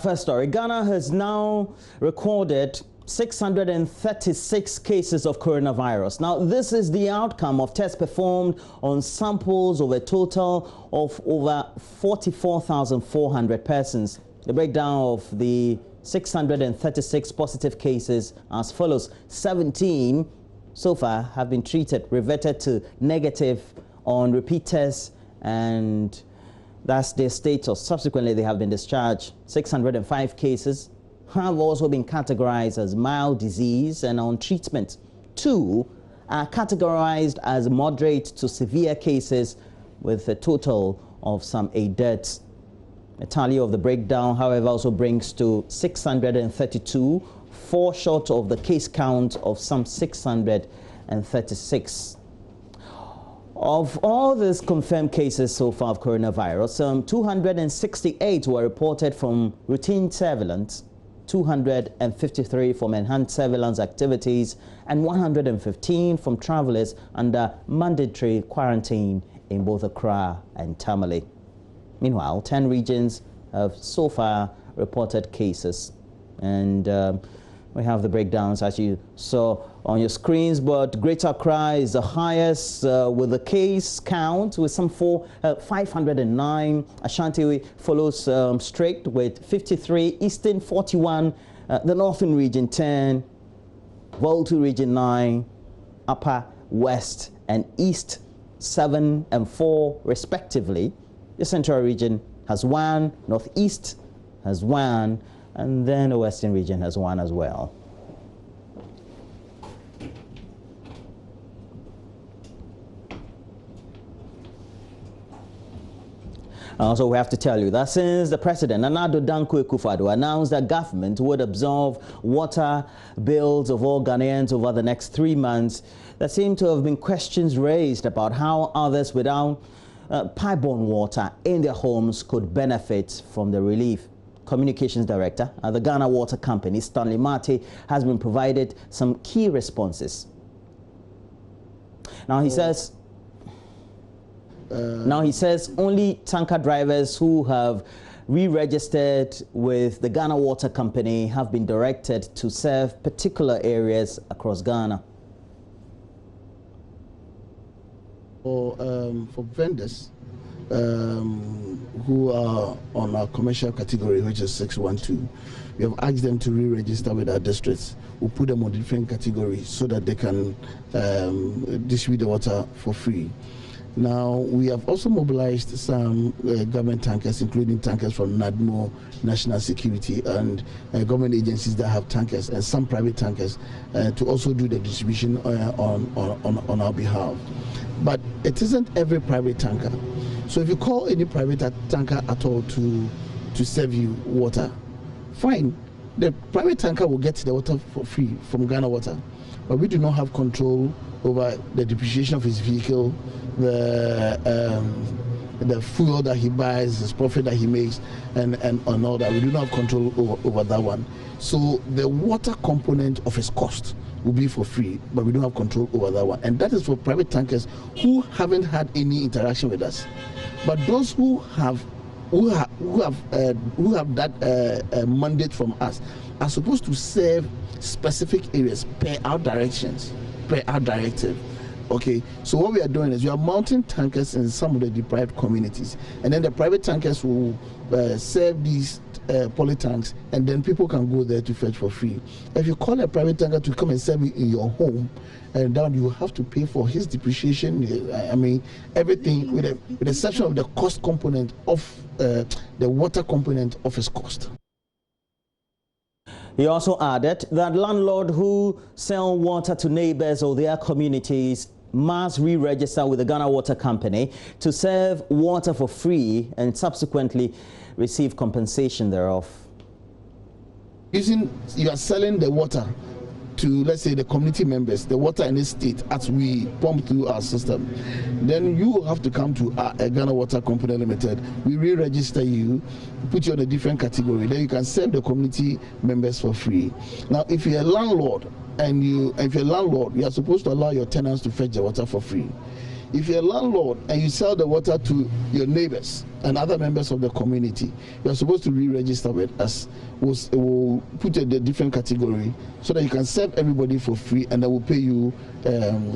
First story, Ghana has now recorded 636 cases of coronavirus. Now, this is the outcome of tests performed on samples of a total of over 44,400 persons. The breakdown of the 636 positive cases as follows. 17 so far have been treated, reverted to negative on repeat tests, and that's their status. Subsequently, they have been discharged. 605 cases have also been categorized as mild disease and on treatment. 2 are categorized as moderate to severe cases, with a total of some 8 deaths. A tally of the breakdown, however, also brings to 632, 4 short of the case count of some 636. Of all these confirmed cases so far of coronavirus, 268 were reported from routine surveillance, 253 from enhanced surveillance activities, and 115 from travelers under mandatory quarantine in both Accra and Tamale. Meanwhile, 10 regions have so far reported cases, and we have the breakdowns as you saw on your screens, but Greater Accra is the highest with the case count with some 509. Ashanti follows straight with 53, Eastern 41, the Northern region 10, Volta region 9, Upper, West and East 7 and 4 respectively. The Central region has 1, Northeast has 1, and then the Western region has 1 as well. Also, we have to tell you that since the President, Nana Addo Dankwa Akufo-Addo, announced that government would absorb water bills of all Ghanaians over the next 3 months, there seem to have been questions raised about how others without pipe-borne water in their homes could benefit from the relief. Communications Director at the Ghana Water Company, Stanley Mate, has been provided some key responses. Now he says only tanker drivers who have re-registered with the Ghana Water Company have been directed to serve particular areas across Ghana. For vendors who are on our commercial category, which is 612, we have asked them to re-register with our districts. We'll put them on different categories so that they can distribute the water for free. Now, we have also mobilized some government tankers, including tankers from NADMO, National Security, and government agencies that have tankers, and some private tankers, to also do the distribution on our behalf. But it isn't every private tanker. So if you call any private tanker at all to serve you water, fine. The private tanker will get the water for free from Ghana Water. But we do not have control over the depreciation of his vehicle, the fuel that he buys, his profit that he makes, and all that. We do not have control over that one. So the water component of his cost will be for free, but we don't have control over that one. And that is for private tankers who haven't had any interaction with us. But those who have that mandate from us are supposed to serve specific areas per our directions, per our directive. Okay, so what we are doing is we are mounting tankers in some of the deprived communities, and then the private tankers will serve these poly tanks, and then people can go there to fetch for free. If you call a private tanker to come and serve you in your home, and then you have to pay for his depreciation. I mean, everything with the exception of the cost component of the water component of his cost. He also added that landlords who sell water to neighbors or their communities must re-register with the Ghana Water Company to serve water for free and subsequently receive compensation thereof. You are selling the water to, let's say, the community members, the water in this state as we pump through our system. Then you will have to come to a Ghana Water Company Limited. We re-register you, put you on a different category. Then you can serve the community members for free. Now, if you're a landlord, you are supposed to allow your tenants to fetch the water for free. If you're a landlord and you sell the water to your neighbors and other members of the community, you're supposed to re-register with us. We'll put a different category so that you can serve everybody for free, and that will pay you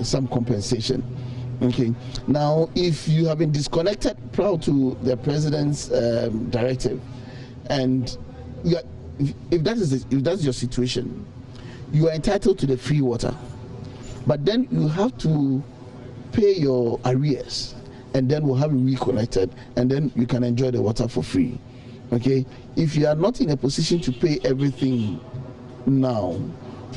some compensation. Okay. Now, if you have been disconnected prior to the president's directive, and if that's your situation, you are entitled to the free water, but then you have to pay your arrears, and then we'll have you reconnected, and then you can enjoy the water for free. Okay. If you are not in a position to pay everything now,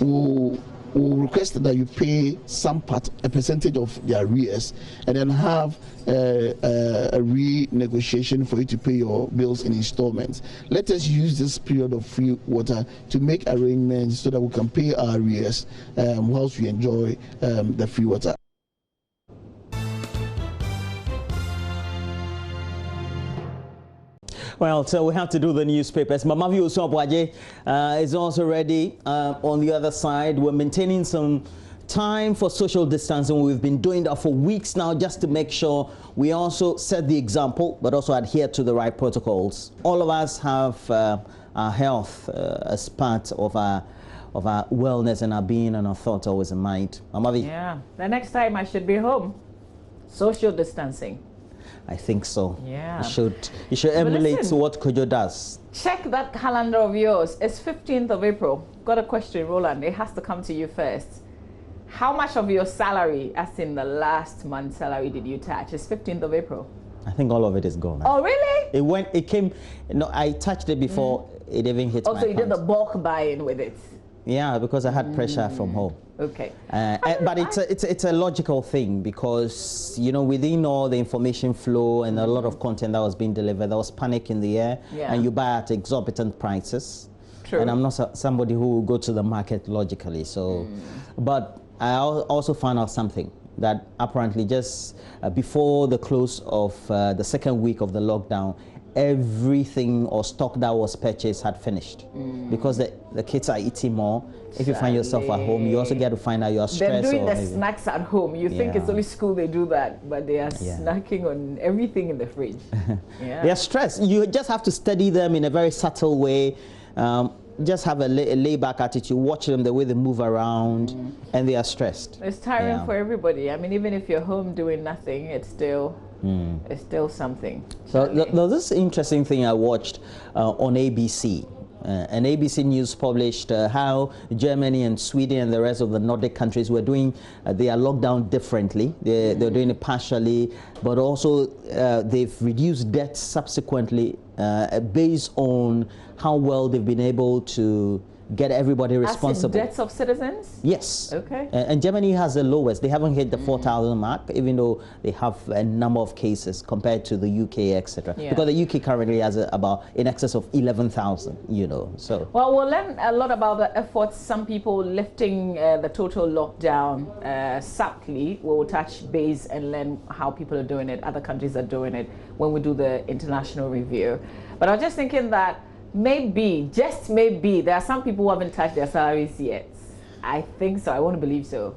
we'll request that you pay some part, a percentage of the arrears, and then have a renegotiation for you to pay your bills in installments. Let us use this period of free water to make arrangements so that we can pay our arrears whilst we enjoy the free water. Well, so we have to do the newspapers. Mama View Sobwaje is also ready on the other side. We're maintaining some time for social distancing. We've been doing that for weeks now just to make sure we also set the example, but also adhere to the right protocols. All of us have our health as part of our wellness and our being and our thoughts always in mind. Mama View. Yeah, the next time I should be home. Social distancing. I think so. Yeah. You should emulate what Kojo does. Check that calendar of yours. It's 15th of April. Got a question, Roland. It has to come to you first. How much of your salary, as in the last month's salary, did you touch? It's 15th of April. I think all of it is gone. Oh, really? It came, I touched it before it even hit my Also, you did the bulk buy-in with it. Yeah, because I had pressure from home. Okay. But it's a logical thing because, you know, within all the information flow and a lot of content that was being delivered, there was panic in the air, and you buy at exorbitant prices. True. And I'm not somebody who will go to the market logically. So, but I also found out something that apparently just before the close of the second week of the lockdown, everything or stock that was purchased had finished because the kids are eating more. If you find yourself at home, you also get to find out you're stressed. They're doing the snacks at home. You think it's only school they do that, but they are snacking on everything in the fridge. They're stressed. You just have to study them in a very subtle way. Just have a lay-back attitude, watch them the way they move around, and they are stressed. It's tiring for everybody. I mean, even if you're home doing nothing, it's still something. So there's this interesting thing I watched on ABC. And ABC News published how Germany and Sweden and the rest of the Nordic countries were doing their lockdown differently. They're doing it partially, but also they've reduced debt subsequently based on how well they've been able to get everybody responsible. As in debts of citizens? Yes. Okay. And Germany has the lowest. They haven't hit the 4,000 mark, even though they have a number of cases compared to the UK, etc. Because the UK currently has about in excess of 11,000, you know. So. Well, we'll learn a lot about the efforts, some people lifting the total lockdown subtly. We'll touch base and learn how people are doing it, other countries are doing it when we do the international review. But I was just thinking that maybe, just maybe, there are some people who haven't touched their salaries yet. I think so. I want to believe so.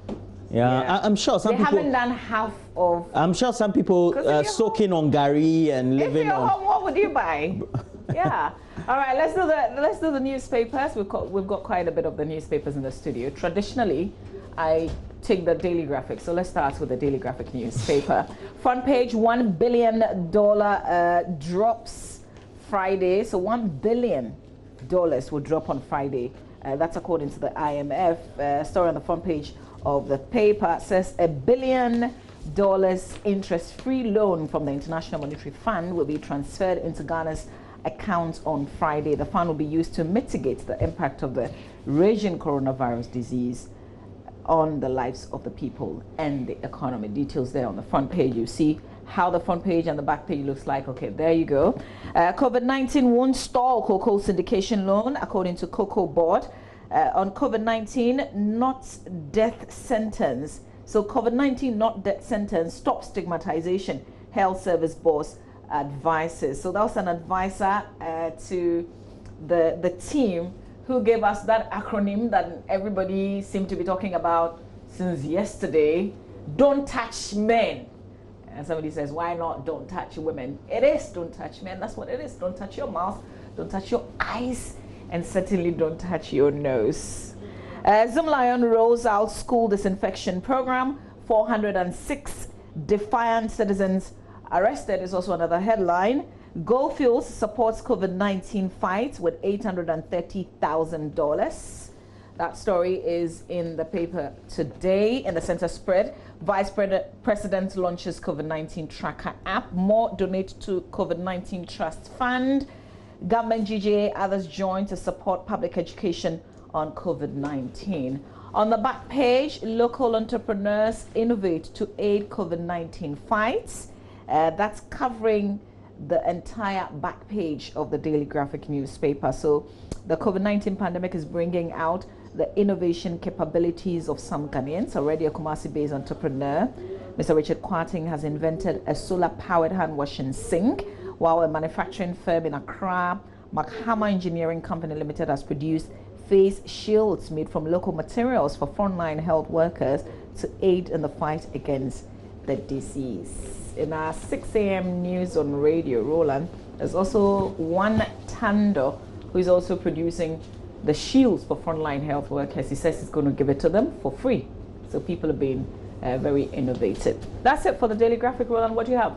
Yeah. I'm sure some people haven't done half of. I'm sure some people soaking on Gary and living if you're on. home, what would you buy? Yeah. All right. Let's do the newspapers. We've got quite a bit of the newspapers in the studio. Traditionally, I take the Daily Graphic. So let's start with the Daily Graphic newspaper. Front page: $1 billion drops Friday. So $1 billion will drop on Friday. That's according to the IMF. Story on the front page of the paper says $1 billion interest-free loan from the International Monetary Fund will be transferred into Ghana's account on Friday. The fund will be used to mitigate the impact of the raging coronavirus disease on the lives of the people and the economy. Details there on the front page. You see how the front page and the back page looks like. Okay, there you go. COVID-19 won't stall cocoa syndication loan, according to Cocoa Board. On COVID-19, not death sentence. So COVID-19, not death sentence, stop stigmatization, Health Service Boss advises. So that was an advisor to the team who gave us that acronym that everybody seemed to be talking about since yesterday. Don't touch men. And somebody says, why not don't touch women? It is don't touch men. That's what it is. Don't touch your mouth, don't touch your eyes, and certainly don't touch your nose. Zoomlion rolls out school disinfection program. 406 defiant citizens arrested is also another headline. Goldfields supports COVID-19 fight with $830,000. That story is in the paper today in the center spread. Vice President launches COVID-19 tracker app. More donate to COVID-19 trust fund. Government GJA, others join to support public education on COVID-19. On the back page, local entrepreneurs innovate to aid COVID-19 fights. That's covering the entire back page of the Daily Graphic newspaper. So the COVID-19 pandemic is bringing out the innovation capabilities of some Ghanaians. Already a Kumasi-based entrepreneur, Mr. Richard Kwarting, has invented a solar-powered hand-washing sink, while a manufacturing firm in Accra, Makhama Engineering Company Limited, has produced face shields made from local materials for frontline health workers to aid in the fight against the disease. In our 6 a.m. news on radio, Roland, there's also one Tando who is also producing the shields for frontline health workers. He says he's going to give it to them for free. So people are being very innovative. That's it for the Daily Graphic, Roland. What do you have?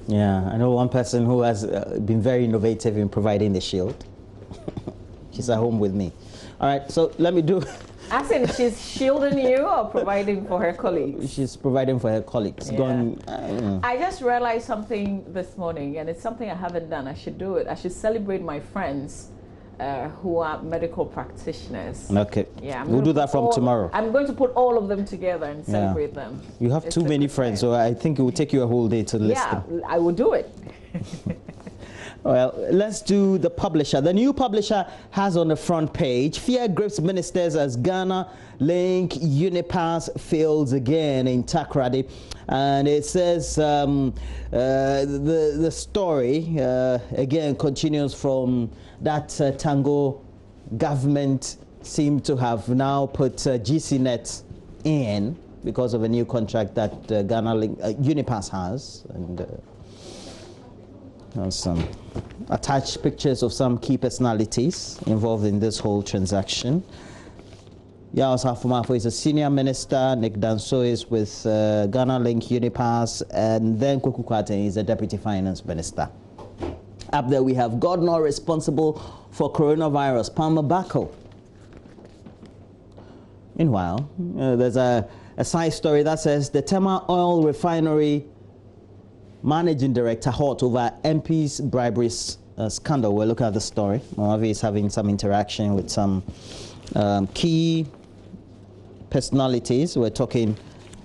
Yeah, I know one person who has been very innovative in providing the shield. She's at home with me. All right, so let me do... As in, she's shielding you or providing for her colleagues? She's providing for her colleagues. Yeah. I just realized something this morning, and it's something I haven't done. I should do it. I should celebrate my friends who are medical practitioners. Okay. Yeah, we'll do that from tomorrow. I'm going to put all of them together and celebrate them. You have too many friends, so I think it will take you a whole day to list them. Yeah, I will do it. Well, let's do the publisher. The new publisher has on the front page, fear grips ministers as Ghana Link Unipass fails again in Takoradi. And it says the story again continues from that Tango government seemed to have now put GCNet in because of a new contract that Ghana Link Unipass has. And some attached pictures of some key personalities involved in this whole transaction. Yaos Afumafo is a senior minister. Nick Danso is with Ghana Link Unipass, and then Kwaku Kwarteng is a deputy finance minister. Up there we have governor responsible for coronavirus, Palmer Bako. Meanwhile, there's a side story that says the Tema Oil Refinery Managing Director hot over MP's bribery scandal. We'll look at the story. Moavi is having some interaction with some key personalities. We're talking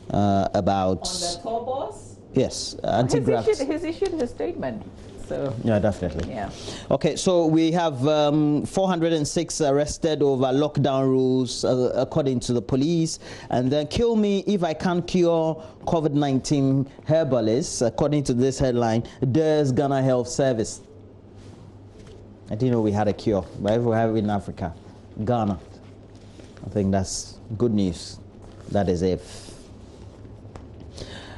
about... On the tour boss? Yes, anti-graft. He's issued his statement. So yeah, definitely. Yeah. Okay, so we have 406 arrested over lockdown rules, according to the police. And then kill me if I can't cure COVID-19 herbalists, according to this headline, there's Ghana Health Service. I didn't know we had a cure, but we have it in Africa, Ghana. I think that's good news. That is it.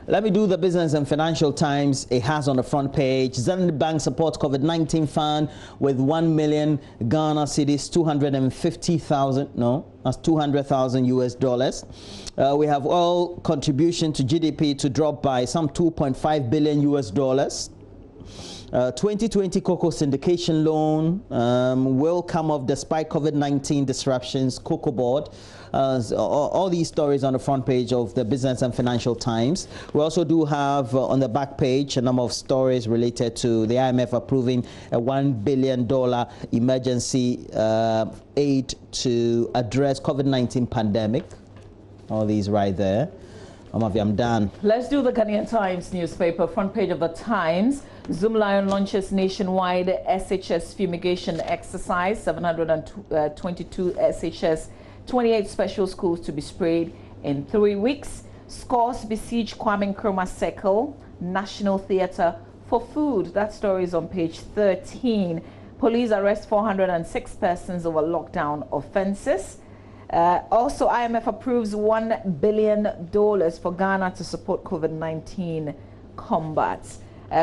Let me do the Business and Financial Times. It has on the front page, Zenith Bank supports COVID-19 fund with 1 million Ghana cedis, 250,000, no, that's 200,000 US dollars. We have oil contribution to GDP to drop by some 2.5 billion US dollars. 2020 cocoa syndication loan will come off despite COVID-19 disruptions, Cocoa Board. All these stories on the front page of the Business and Financial Times. We also do have on the back page a number of stories related to the IMF approving a $1 billion emergency aid to address COVID-19 pandemic. All these right there. I'm done. Let's do the Ghanaian Times newspaper, front page of the Times. Zoomlion launches nationwide SHS fumigation exercise, 722 SHS, 28 special schools to be sprayed in 3 weeks. Scores besiege Kwame Nkrumah Circle, National Theatre for food. That story is on page 13. Police arrest 406 persons over lockdown offences. Also, IMF approves $1 billion for Ghana to support COVID-19 combat.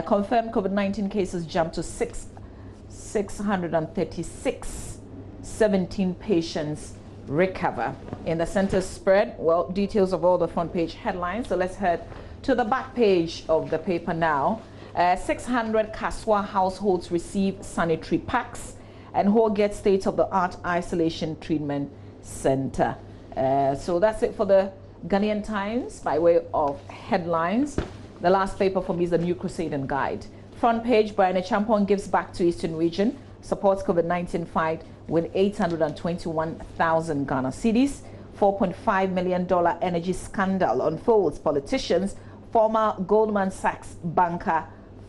Confirmed COVID-19 cases jumped to 636. 17 patients recover. In the center spread, well, details of all the front page headlines. So let's head to the back page of the paper now. 600 Kaswa households receive sanitary packs, and Ho gets state-of-the-art isolation treatment center. So that's it for the Ghanaian Times by way of headlines. The last paper for me is the New Crusading Guide. Front page, Brian Champon gives back to Eastern region, supports COVID-19 fight with 821,000 Ghana cedis. $4.5 million energy scandal unfolds. Politicians, former Goldman Sachs banker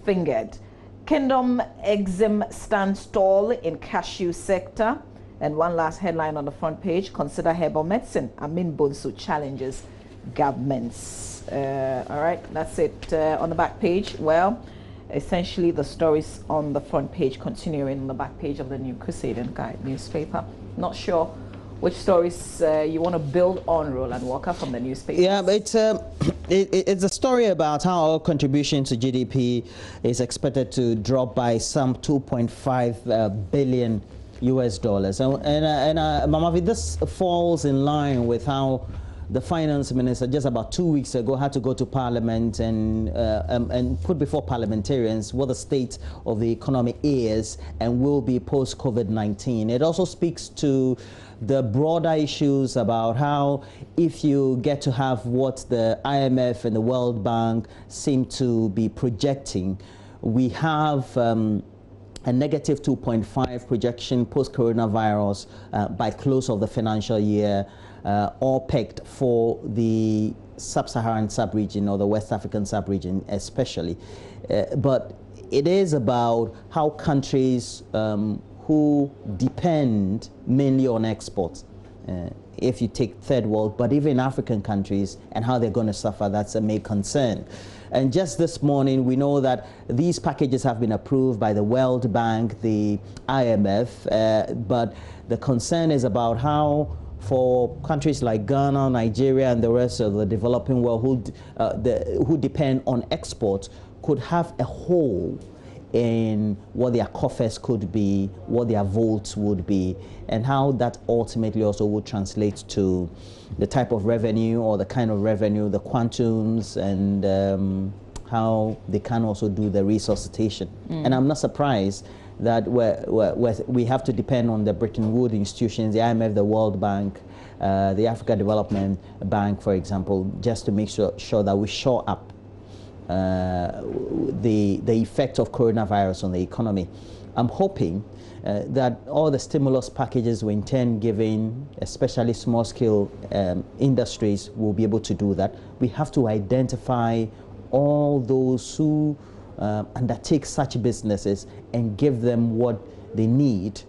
fingered. Kingdom Exim stands tall in cashew sector. And one last headline on the front page, consider herbal medicine. Amin Bonsu challenges governments. All right, that's it on the back page. Well, essentially the stories on the front page continuing on the back page of the New Crusading Guide newspaper. Not sure which stories you want to build on, Roland Walker, from the newspaper. Yeah, but it's a story about how our contribution to GDP is expected to drop by some 2.5 billion US dollars. And Mamavi, this falls in line with how the finance minister just about 2 weeks ago had to go to parliament and put before parliamentarians what the state of the economy is and will be post COVID-19. It also speaks to the broader issues about how if you get to have what the IMF and the World Bank seem to be projecting, we have a negative 2.5 projection post-coronavirus by close of the financial year, all pegged for the sub-Saharan sub-region or the West African sub-region especially. But it is about how countries who depend mainly on exports, if you take third world, but even African countries, and how they're going to suffer, that's a main concern. And just this morning, we know that these packages have been approved by the World Bank, the IMF, but the concern is about how for countries like Ghana, Nigeria, and the rest of the developing world who depend on exports could have a hole in what their coffers could be, what their votes would be, and how that ultimately also would translate to the type of revenue or the kind of revenue, the quantums, and how they can also do the resuscitation. And I'm not surprised that we have to depend on the Bretton Woods institutions, the IMF, the World Bank, the Africa Development Bank, for example, just to make sure that we shore up the effect of coronavirus on the economy. I'm hoping that all the stimulus packages we intend giving, especially small-scale industries, will be able to do that. We have to identify all those who undertake such businesses and give them what they need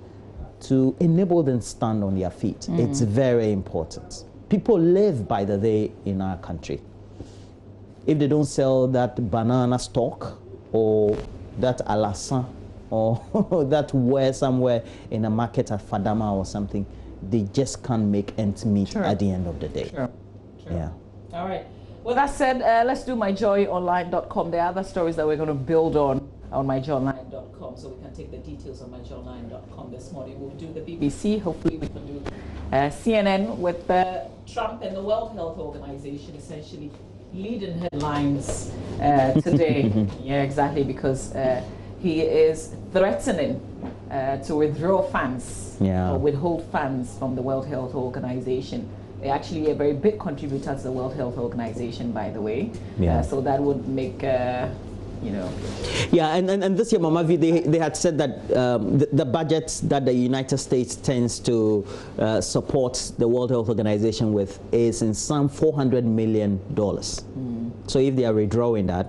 to enable them stand on their feet. It's very important. People live by the day in our country. If they don't sell that banana stock or that alassan or that ware somewhere in a market at Fadama or something, they just can't make ends meet at the end of the day. Yeah. All right. Well, that said, let's do myjoyonline.com. There are other stories that we're going to build on myjoyonline.com, so we can take the details on myjoyonline.com this morning. We'll do the BBC. Hopefully we can do CNN with Trump and the World Health Organization essentially leading headlines today. Yeah, exactly, because he is threatening to withdraw funds or withhold funds from the World Health Organization. They're actually a very big contributor to the World Health Organization, by the way. So that would make, you know. Yeah, and this year, Mamavi, they had said that the budget that the United States tends to support the World Health Organization with is in some $400 million. So if they are withdrawing that,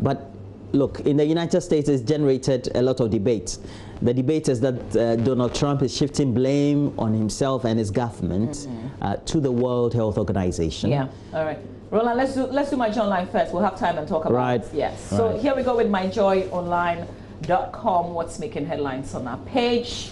but look, in the United States, it's generated a lot of debate. The debate is that Donald Trump is shifting blame on himself and his government to the World Health Organization. Yeah, all right. Roland, let's do My Joy Online first. We'll have time and talk about it. Yes. So here we go with myjoyonline.com. What's making headlines on our page?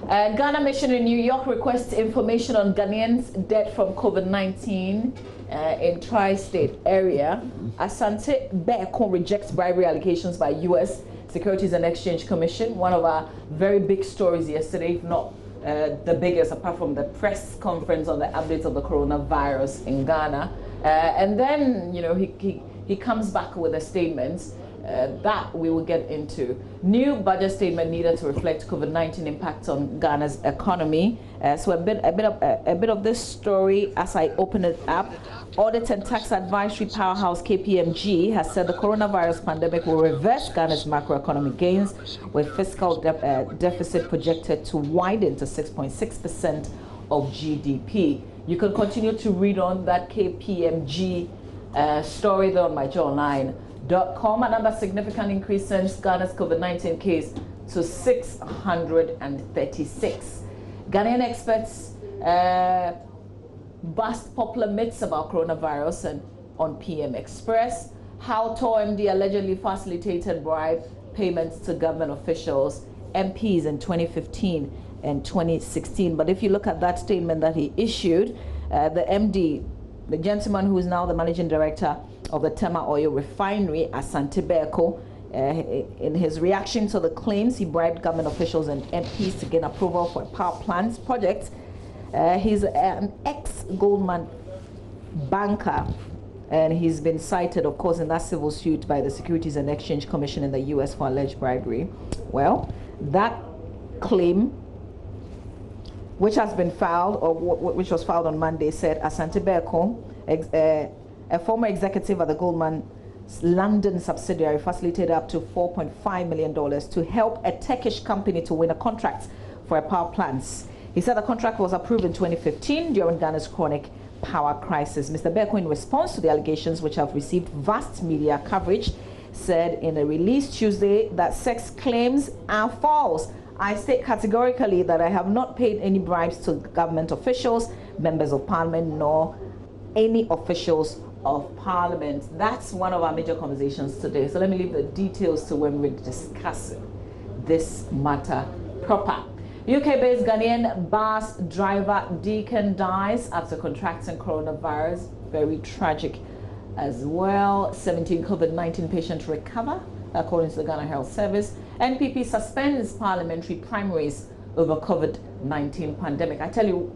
Ghana mission in New York requests information on Ghanaians dead from COVID-19. in tri-state area. Asante Beko rejects bribery allegations by U.S. Securities and Exchange Commission. One of our very big stories yesterday, if not the biggest, apart from the press conference on the updates of the coronavirus in Ghana. And then, you know, he comes back with a statement that we will get into. New budget statement needed to reflect COVID-19 impact on Ghana's economy. So a bit of this story as I open it up. Audit and Tax Advisory Powerhouse KPMG has said the coronavirus pandemic will reverse Ghana's macroeconomic gains, with fiscal deficit projected to widen to 6.6% of GDP. You can continue to read on that KPMG story there on myjoyonline.com. Another significant increase since Ghana's COVID-19 case to 636. Ghanaian experts bust popular myths about coronavirus and on PM Express. How TOR MD allegedly facilitated bribe payments to government officials, MPs in 2015 and 2016. But if you look at that statement that he issued, the MD, the gentleman who is now the managing director of the Tema Oil Refinery, Asante Beko, in his reaction to the claims he bribed government officials and MPs to gain approval for a power plants project. He's an ex-Goldman banker, and he's been cited, of course, in that civil suit by the Securities and Exchange Commission in the U.S. for alleged bribery. Well, that claim, which has been filed, or which was filed on Monday, said Asante Beko, a former executive at the Goldman London subsidiary, facilitated up to $4.5 million to help a Turkish company to win a contract for a power plants. He said the contract was approved in 2015 during Ghana's chronic power crisis. Mr. Beko, in response to the allegations which have received vast media coverage, said in a release Tuesday that such claims are false. I state categorically that I have not paid any bribes to government officials, members of parliament, nor any officials of parliament. That's one of our major conversations today. So let me leave the details to when we're discussing this matter proper. UK-based Ghanaian bus driver Deacon dies after contracting coronavirus. Very tragic as well. 17 COVID-19 patients recover, according to the Ghana Health Service. NPP suspends parliamentary primaries over COVID-19 pandemic. I tell you,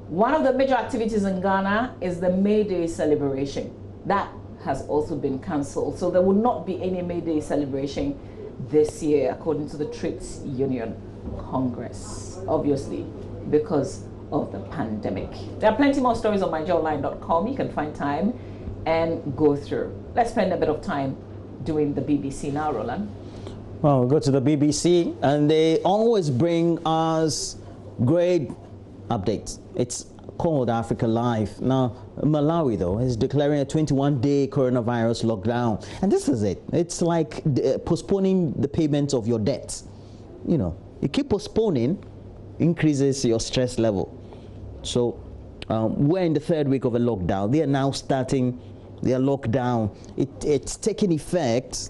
one of the major activities in Ghana is the May Day celebration. That has also been cancelled. So there will not be any May Day celebration this year, according to the Trades Union Congress, obviously because of the pandemic. There are plenty more stories on myjoyonline.com. You can find time and go through. Let's spend a bit of time doing the BBC now, Roland. Well, we'll go to the BBC, and they always bring us great updates. It's called Africa Live. Now, Malawi, though, is declaring a 21-day coronavirus lockdown. And this is it. It's like postponing the payment of your debts. You know, you keep postponing, increases your stress level. So we're in the third week of a lockdown. They are now starting their lockdown. It's taking effect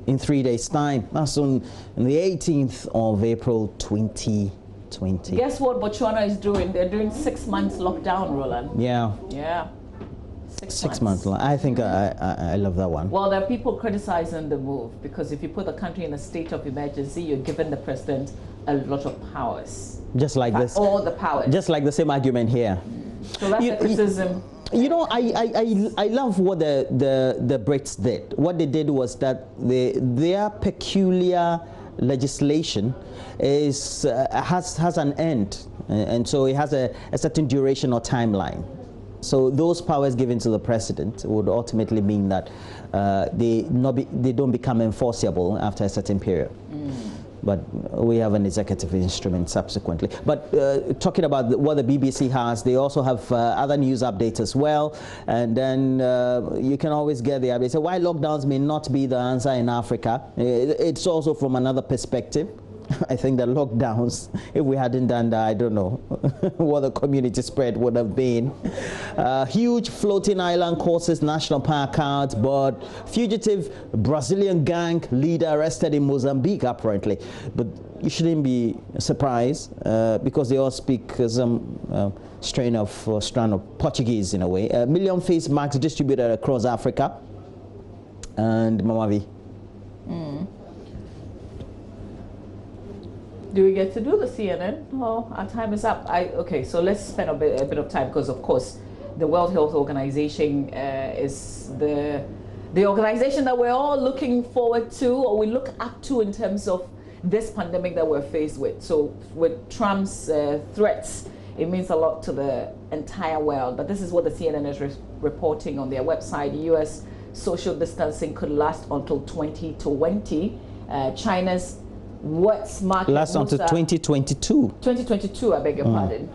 in 3 days' time. That's on the 18th of April 2020. Guess what Botswana is doing? They're doing 6 months lockdown, Roland. Yeah. Yeah. Six months. I think I love that one. Well, there are people criticizing the move because if you put the country in a state of emergency, you're giving the president a lot of powers. Just like this. All the powers. Just like the same argument here. So that's the criticism. You know, I love what the Brits did. What they did was that their peculiar legislation has an end, and so it has a certain duration or timeline. So those powers given to the president would ultimately mean that they don't become enforceable after a certain period. But we have an executive instrument subsequently. But talking about what the BBC has, they also have other news updates as well. And then you can always get the update. So why lockdowns may not be the answer in Africa, it's also from another perspective. I think the lockdowns, if we hadn't done that, I don't know what the community spread would have been. Huge floating island causes national park out, but fugitive Brazilian gang leader arrested in Mozambique apparently. But you shouldn't be surprised because they all speak some strand of Portuguese in a way. A million face masks distributed across Africa. And Mamavi. Do we get to do the CNN? Oh, our time is up. Okay, so let's spend a bit of time because, of course, the World Health Organization is the organization that we're all looking forward to, or we look up to in terms of this pandemic that we're faced with. So with Trump's threats, it means a lot to the entire world. But this is what the CNN is reporting on their website. U.S. social distancing could last until 2020. China's wet market last until 2022. 2022, I beg your pardon.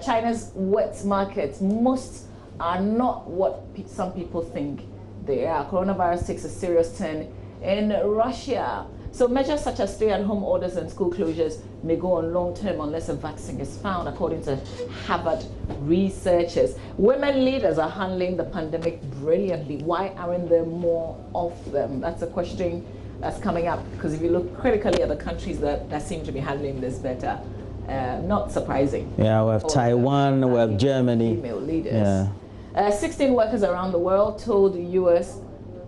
China's wet markets, most are not what some people think they are. Coronavirus takes a serious turn in Russia. So measures such as stay-at-home orders and school closures may go on long-term unless a vaccine is found, according to Harvard researchers. Women leaders are handling the pandemic brilliantly. Why aren't there more of them? That's a question that's coming up, because if you look critically at the countries that seem to be handling this better, not surprising. Yeah, we have Taiwan, we have Germany. Female leaders. Yeah. 16 workers around the world told the U.S.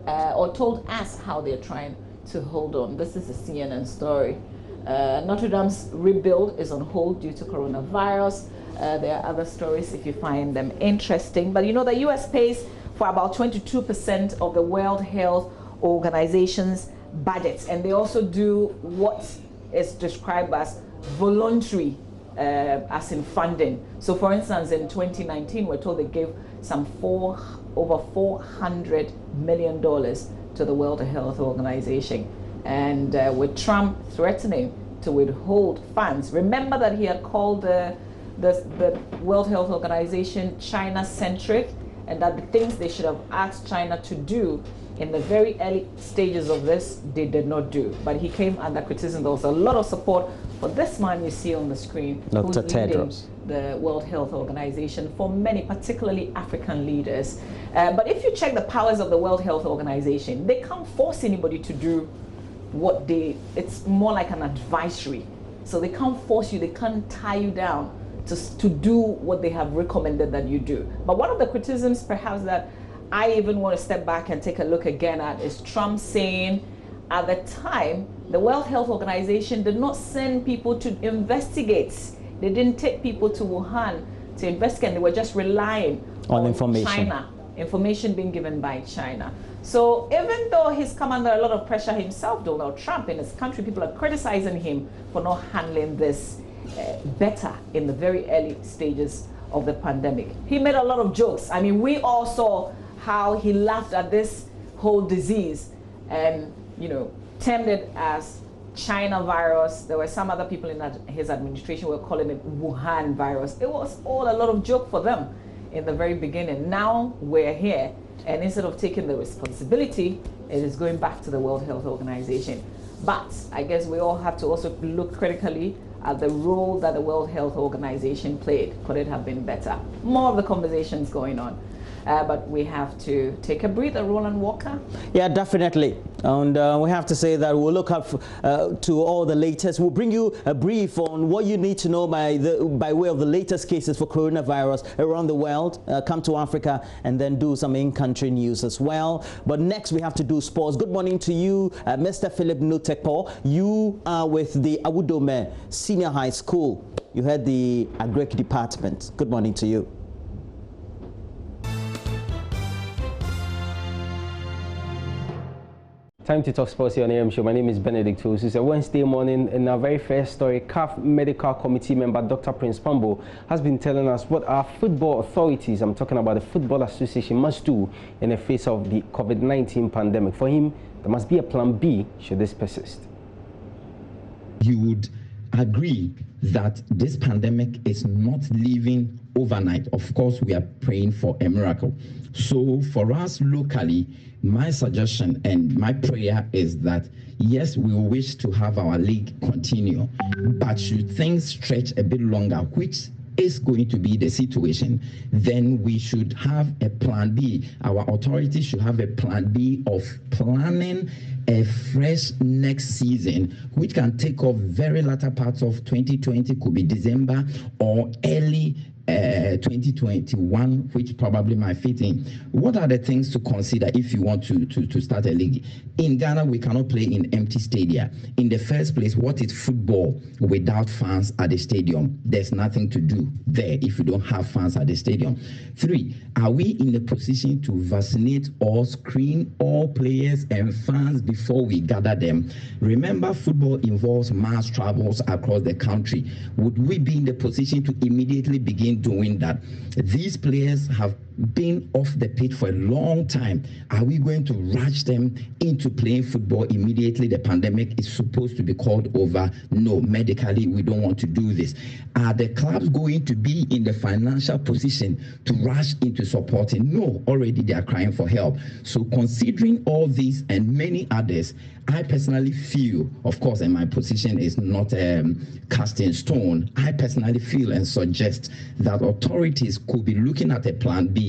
Or told us how they're trying to hold on. This is a CNN story. Notre Dame's rebuild is on hold due to coronavirus. There are other stories if you find them interesting. But you know, the U.S. pays for about 22% of the World Health Organization's budgets, and they also do what is described as voluntary, as in funding. So for instance, in 2019, we're told they gave some over $400 million to the World Health Organization. And with Trump threatening to withhold funds, remember that he had called the World Health Organization China-centric, and that the things they should have asked China to do in the very early stages of this, they did not do. But he came under criticism. There was a lot of support for this man you see on the screen, Dr. Tedros, the World Health Organization, for many, particularly African leaders. But if you check the powers of the World Health Organization, they can't force anybody to do what it's more like an advisory. So they can't force you, they can't tie you down to do what they have recommended that you do. But one of the criticisms perhaps that I even want to step back and take a look again at is Trump saying at the time the World Health Organization did not send people to investigate. They didn't take people to Wuhan to investigate. They were just relying on China, information being given by China. So even though he's come under a lot of pressure himself, Donald Trump, in his country, people are criticizing him for not handling this better in the very early stages of the pandemic. He made a lot of jokes. I mean, we all saw how he laughed at this whole disease and, you know, termed it as China virus. There were some other people in his administration who were calling it Wuhan virus. It was all a lot of joke for them in the very beginning. Now we're here, and instead of taking the responsibility, it is going back to the World Health Organization. But I guess we all have to also look critically at the role that the World Health Organization played. Could it have been better? More of the conversations going on. But we have to take a breather. Roland Walker? Yeah, definitely. And we have to say that we'll look up to all the latest. We'll bring you a brief on what you need to know by way of the latest cases for coronavirus around the world. Come to Africa and then do some in-country news as well. But next we have to do sports. Good morning to you, Mr. Philip Nutekpo. You are with the Awudome Senior High School. You head the Agric department. Good morning to you. Time to talk sports here on AM Show. My name is Benedict Owusu. It's a Wednesday morning, and our very first story, CAF Medical Committee member Dr. Prince Pambo has been telling us what our football authorities, I'm talking about the Football Association, must do in the face of the COVID-19 pandemic. For him, there must be a plan B should this persist. He would agree that this pandemic is not leaving overnight. Of course, we are praying for a miracle. So for us locally, my suggestion and my prayer is that, yes, we wish to have our league continue, but should things stretch a bit longer, which is going to be the situation, then we should have a plan B. Our authorities should have a plan B of planning a fresh next season, which can take off very latter parts of 2020, could be December or early 2021, which probably might fit in. What are the things to consider if you want to start a league? In Ghana, we cannot play in empty stadia. In the first place, what is football without fans at the stadium? There's nothing to do there if you don't have fans at the stadium. 3, are we in a position to vaccinate or screen all players and fans before we gather them? Remember, football involves mass travels across the country. Would we be in the position to immediately begin doing that? These players have been off the pitch for a long time. Are we going to rush them into playing football immediately the pandemic is supposed to be called over? No, medically, we don't want to do this. Are the clubs going to be in the financial position to rush into supporting? No, already they are crying for help. So considering all these and many others, I personally feel, of course, and my position is not cast in stone, I personally feel and suggest that authorities could be looking at a plan B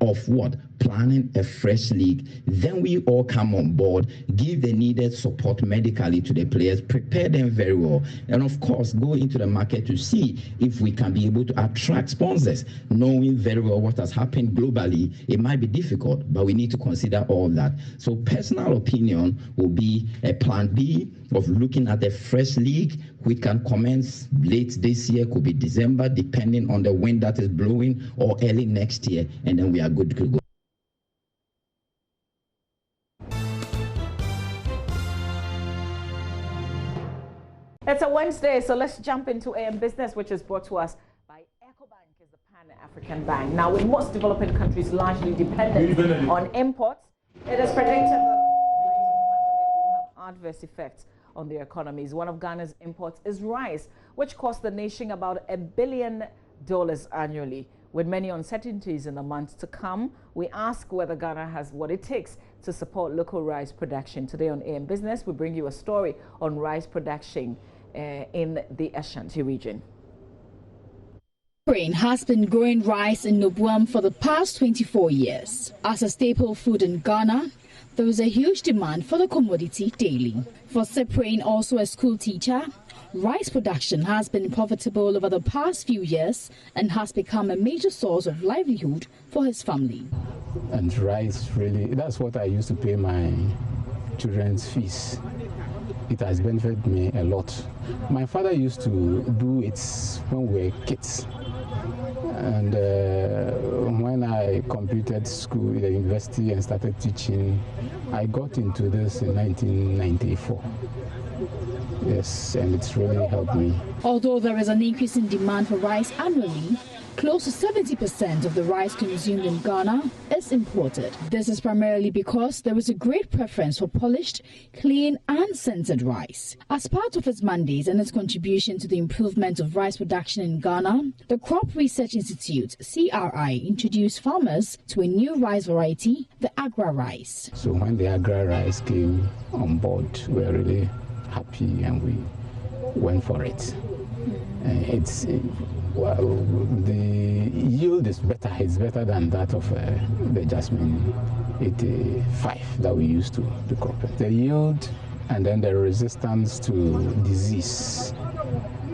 of what? Planning a fresh league. Then we all come on board, give the needed support medically to the players, prepare them very well, and of course, go into the market to see if we can be able to attract sponsors. Knowing very well what has happened globally, it might be difficult, but we need to consider all that. So personal opinion will be a plan B of looking at a fresh league, which can commence late this year, could be December, depending on the wind that is blowing, or early next year, and then we are good to go. It's a Wednesday, so let's jump into AM Business, which is brought to us by EcoBank, is the Pan-African bank. Now, with most developing countries largely dependent on imports, it is predicted that will have adverse effects on their economies. One of Ghana's imports is rice, which costs the nation about $1 billion annually. With many uncertainties in the months to come, we ask whether Ghana has what it takes to support local rice production. Today on AM Business, we bring you a story on rice production in the Ashanti region. Ukraine has been growing rice in Nobuam for the past 24 years. As a staple food in Ghana, there is a huge demand for the commodity daily. For Cyprian, also a school teacher, rice production has been profitable over the past few years and has become a major source of livelihood for his family. And rice, really, that's what I used to pay my children's fees. It has benefited me a lot. My father used to do it when we were kids. And when I completed school at the university and started teaching, I got into this in 1994. Yes, and it's really helped me. Although there is an increase in demand for rice annually, close to 70% of the rice consumed in Ghana is imported. This is primarily because there is a great preference for polished, clean and scented rice. As part of its mandate and its contribution to the improvement of rice production in Ghana, the Crop Research Institute, CRI, introduced farmers to a new rice variety, the Agra rice. So when the Agra rice came on board, we were really happy and we went for it. Well, the yield is better. It's better than that of the Jasmine 85 that we used to crop it. The yield and then the resistance to disease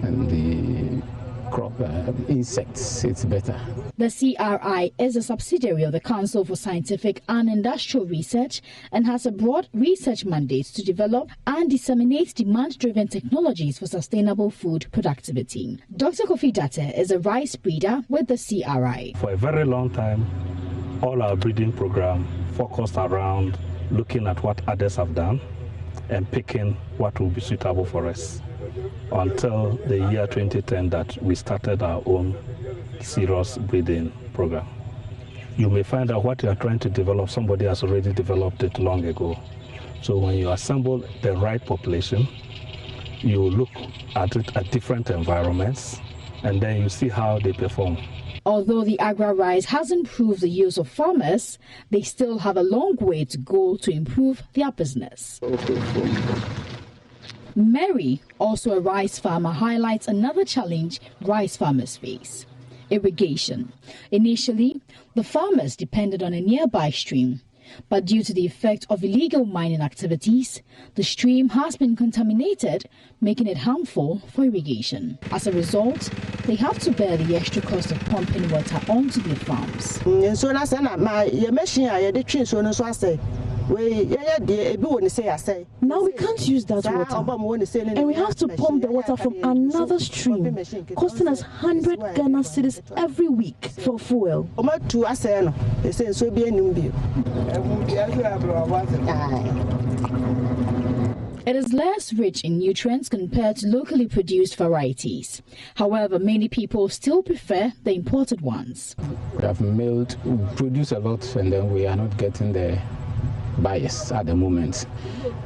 and the crop insects, it's better. The CRI is a subsidiary of the Council for Scientific and Industrial Research and has a broad research mandate to develop and disseminate demand-driven technologies for sustainable food productivity. Dr. Kofi Date is a rice breeder with the CRI. For a very long time, all our breeding program focused around looking at what others have done and picking what will be suitable for us, until the year 2010 that we started our own serious breeding program. You may find out what you are trying to develop, somebody has already developed it long ago. So when you assemble the right population, you look at it at different environments, and then you see how they perform. Although the Agra rice has improved the yields of farmers, they still have a long way to go to improve their business. Mary, also a rice farmer, highlights another challenge rice farmers face: irrigation. Initially, the farmers depended on a nearby stream, but due to the effect of illegal mining activities, the stream has been contaminated, making it harmful for irrigation. As a result, they have to bear the extra cost of pumping water onto their farms. Now we can't use that water, and we have to pump the water from another stream, costing us 100 Ghana cedis every week for fuel. It is less rich in nutrients compared to locally produced varieties. However, many people still prefer the imported ones. We have milled, we produce a lot, and then we are not getting the buyers at the moment.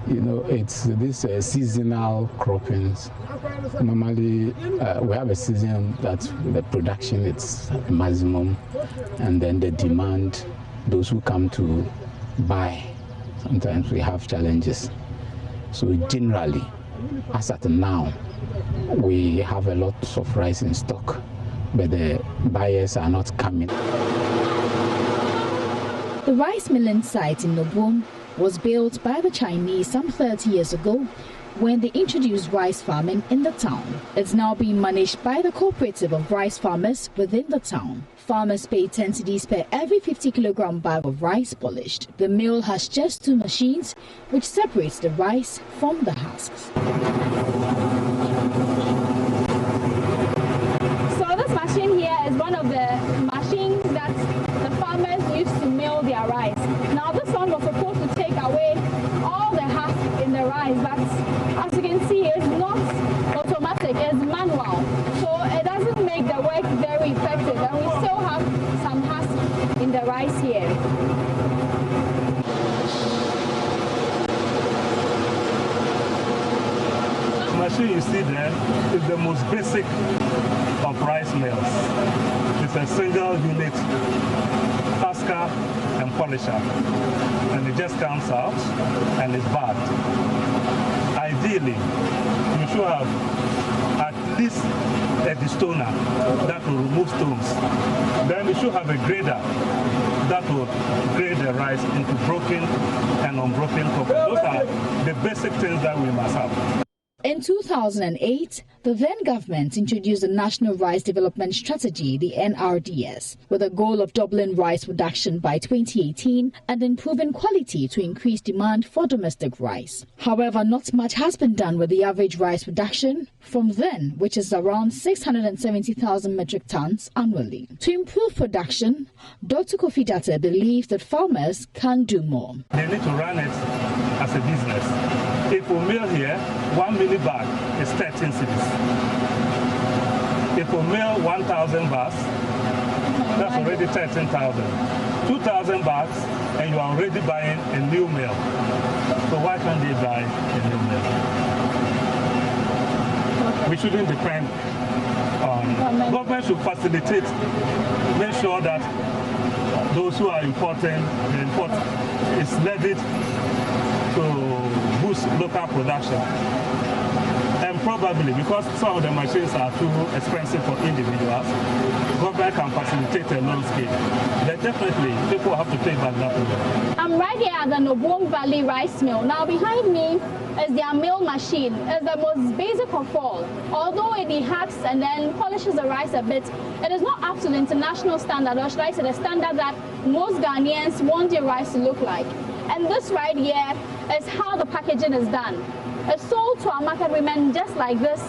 You know, it's this seasonal croppings. Normally, we have a season that the production is maximum, and then the demand, those who come to buy, sometimes we have challenges. So generally, as at now, we have a lot of rice in stock, but the buyers are not coming. The rice milling site in Nobum was built by the Chinese some 30 years ago when they introduced rice farming in the town. It's now being managed by the cooperative of rice farmers within the town. Farmers pay 10 cedis per every 50 kilogram bag of rice polished. The mill has just 2 machines which separates the rice from the husks. So this machine here is one of the machines that the farmers used to mill their rice. Now this one was supposed to take away all the husk in the rice, but as you can see, it's not automatic, it's manual. So it doesn't make the work very effective, and we still have some husk in the rice here. The machine you see there is the most basic of rice mills. It's a single unit husker and polisher, and it just comes out and is bagged. Ideally, you should have at least a destoner that will remove stones. Then you should have a grader that will grade the rice into broken and unbroken cocoa. Those are the basic things that we must have. In 2008, the then government introduced the National Rice Development Strategy, the NRDS, with a goal of doubling rice production by 2018 and improving quality to increase demand for domestic rice. However, not much has been done with the average rice production from then, which is around 670,000 metric tons annually. To improve production, Dr. Kofi Datta believes that farmers can do more. They need to run it as a business. If we mill here, 1 milli bag is 13 cedis. If we mill 1,000 bags, that's already 13,000. 2,000 bags, and you are already buying a new mill. So why can't they buy a new mill? We shouldn't depend on government. Should facilitate, make sure that those who are importing, the import is levied to boost local production. And probably because some of the machines are too expensive for individuals, government can facilitate a loan scheme. Then definitely people have to pay back that loan. I'm right here at the Nobum Valley Rice Mill. Now behind me is their mill machine. It's the most basic of all. Although it hacks and then polishes the rice a bit, it is not up to the international standard, or should I say the standard that most Ghanaians want their rice to look like. And this right here is how the packaging is done. It's sold to our market women just like this,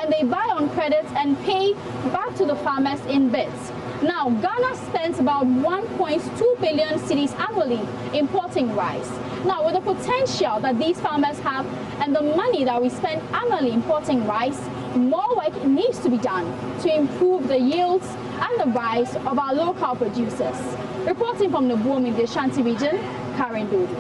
and they buy on credit and pay back to the farmers in bits. Now, Ghana spends about 1.2 billion cedis annually importing rice. Now, with the potential that these farmers have and the money that we spend annually importing rice, more work needs to be done to improve the yields and the rise of our local producers. Reporting from Nobum in the Ashanti region, Karen Dodo.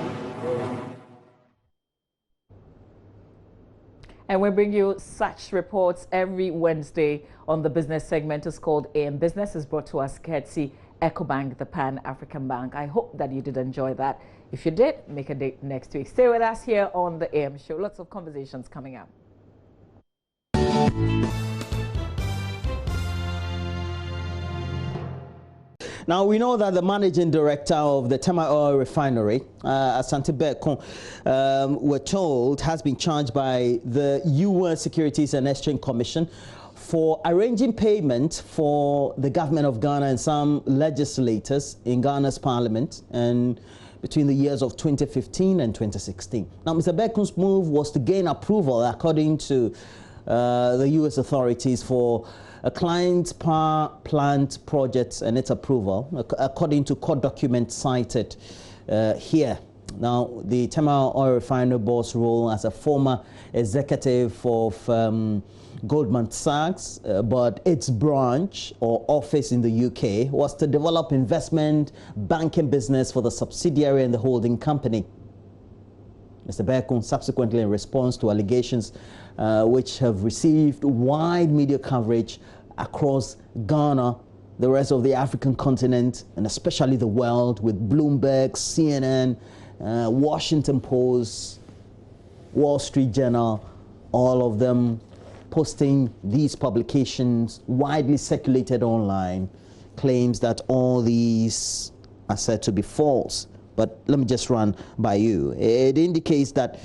And we bring you such reports every Wednesday on the business segment. It's called AM Business. It's brought to us courtesy EcoBank, the Pan-African Bank. I hope that you did enjoy that. If you did, make a date next week. Stay with us here on the AM Show. Lots of conversations coming up. Now, we know that the managing director of the Tema Oil Refinery, Asante Bekkun, we're told, has been charged by the U.S. Securities and Exchange Commission for arranging payment for the government of Ghana and some legislators in Ghana's parliament and between the years of 2015 and 2016. Now, Mr. Bekkun's move was to gain approval, according to the U.S. authorities, for a client's power plant project and its approval, according to court documents cited here. Now, the Tema Oil Refinery boss role as a former executive of Goldman Sachs, but its branch or office in the UK was to develop investment banking business for the subsidiary and the holding company. Mr. Bekkun subsequently, in response to allegations which have received wide media coverage across Ghana, the rest of the African continent, and especially the world, with Bloomberg, CNN, Washington Post, Wall Street Journal, all of them posting these publications, widely circulated online, claims that all these are said to be false. But let me just run by you. It indicates that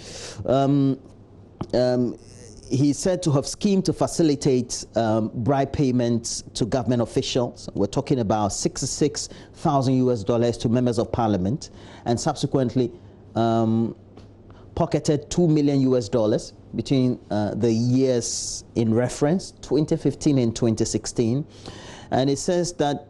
he's said to have schemed to facilitate bribe payments to government officials. We're talking about $66,000 to members of parliament, and subsequently pocketed $2 million between the years in reference, 2015 and 2016. And it says that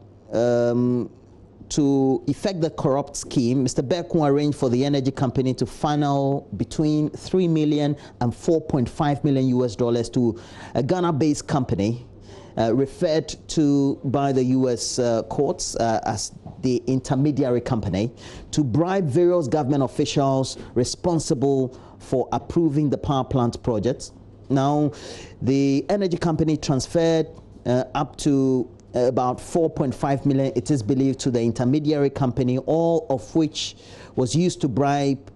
to effect the corrupt scheme, Mr. Bekkun arranged for the energy company to funnel between $3 million and $4.5 million to a Ghana-based company referred to by the U.S. courts as the intermediary company, to bribe various government officials responsible for approving the power plant projects. Now, the energy company transferred up to about $4.5 million, it is believed, to the intermediary company, all of which was used to bribe,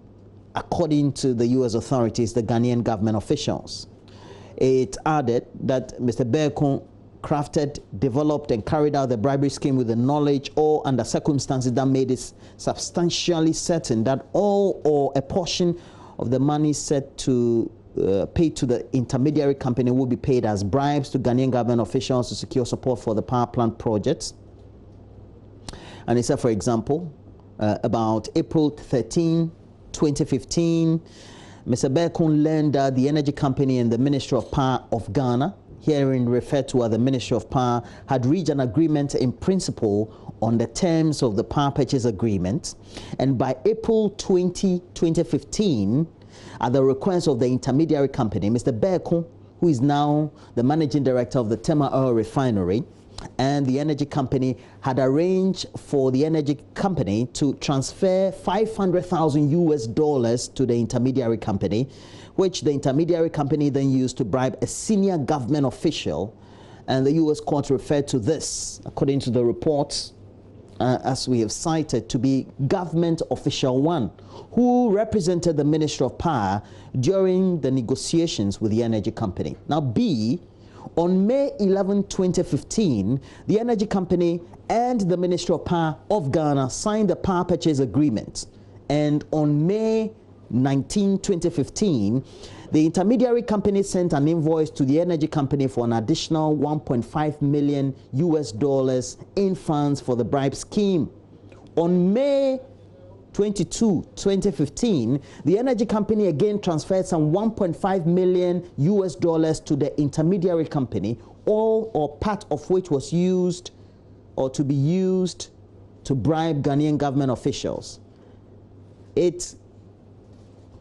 according to the U.S. authorities, the Ghanaian government officials. It added that Mr. Bekkun crafted, developed, and carried out the bribery scheme with the knowledge or under circumstances that made it substantially certain that all or a portion of the money set to paid to the intermediary company will be paid as bribes to Ghanaian government officials to secure support for the power plant projects. And he said, for example, about April 13, 2015, Mr. Bekkun learned that the energy company and the Ministry of Power of Ghana, herein referred to as the Ministry of Power, had reached an agreement in principle on the terms of the power purchase agreement. And by April 20, 2015, at the request of the intermediary company, Mr. Bekkun, who is now the managing director of the Tema Oil Refinery, and the energy company had arranged for the energy company to transfer $500,000 to the intermediary company, which the intermediary company then used to bribe a senior government official. And the U.S. court referred to this, according to the reports, as we have cited, to be Government Official 1, who represented the Ministry of Power during the negotiations with the energy company. Now, B, on May 11, 2015, the energy company and the Ministry of Power of Ghana signed the power purchase agreement. And on May 19, 2015, the intermediary company sent an invoice to the energy company for an additional $1.5 million in funds for the bribe scheme. On May 22, 2015, the energy company again transferred some $1.5 million to the intermediary company, all or part of which was used or to be used to bribe Ghanaian government officials. It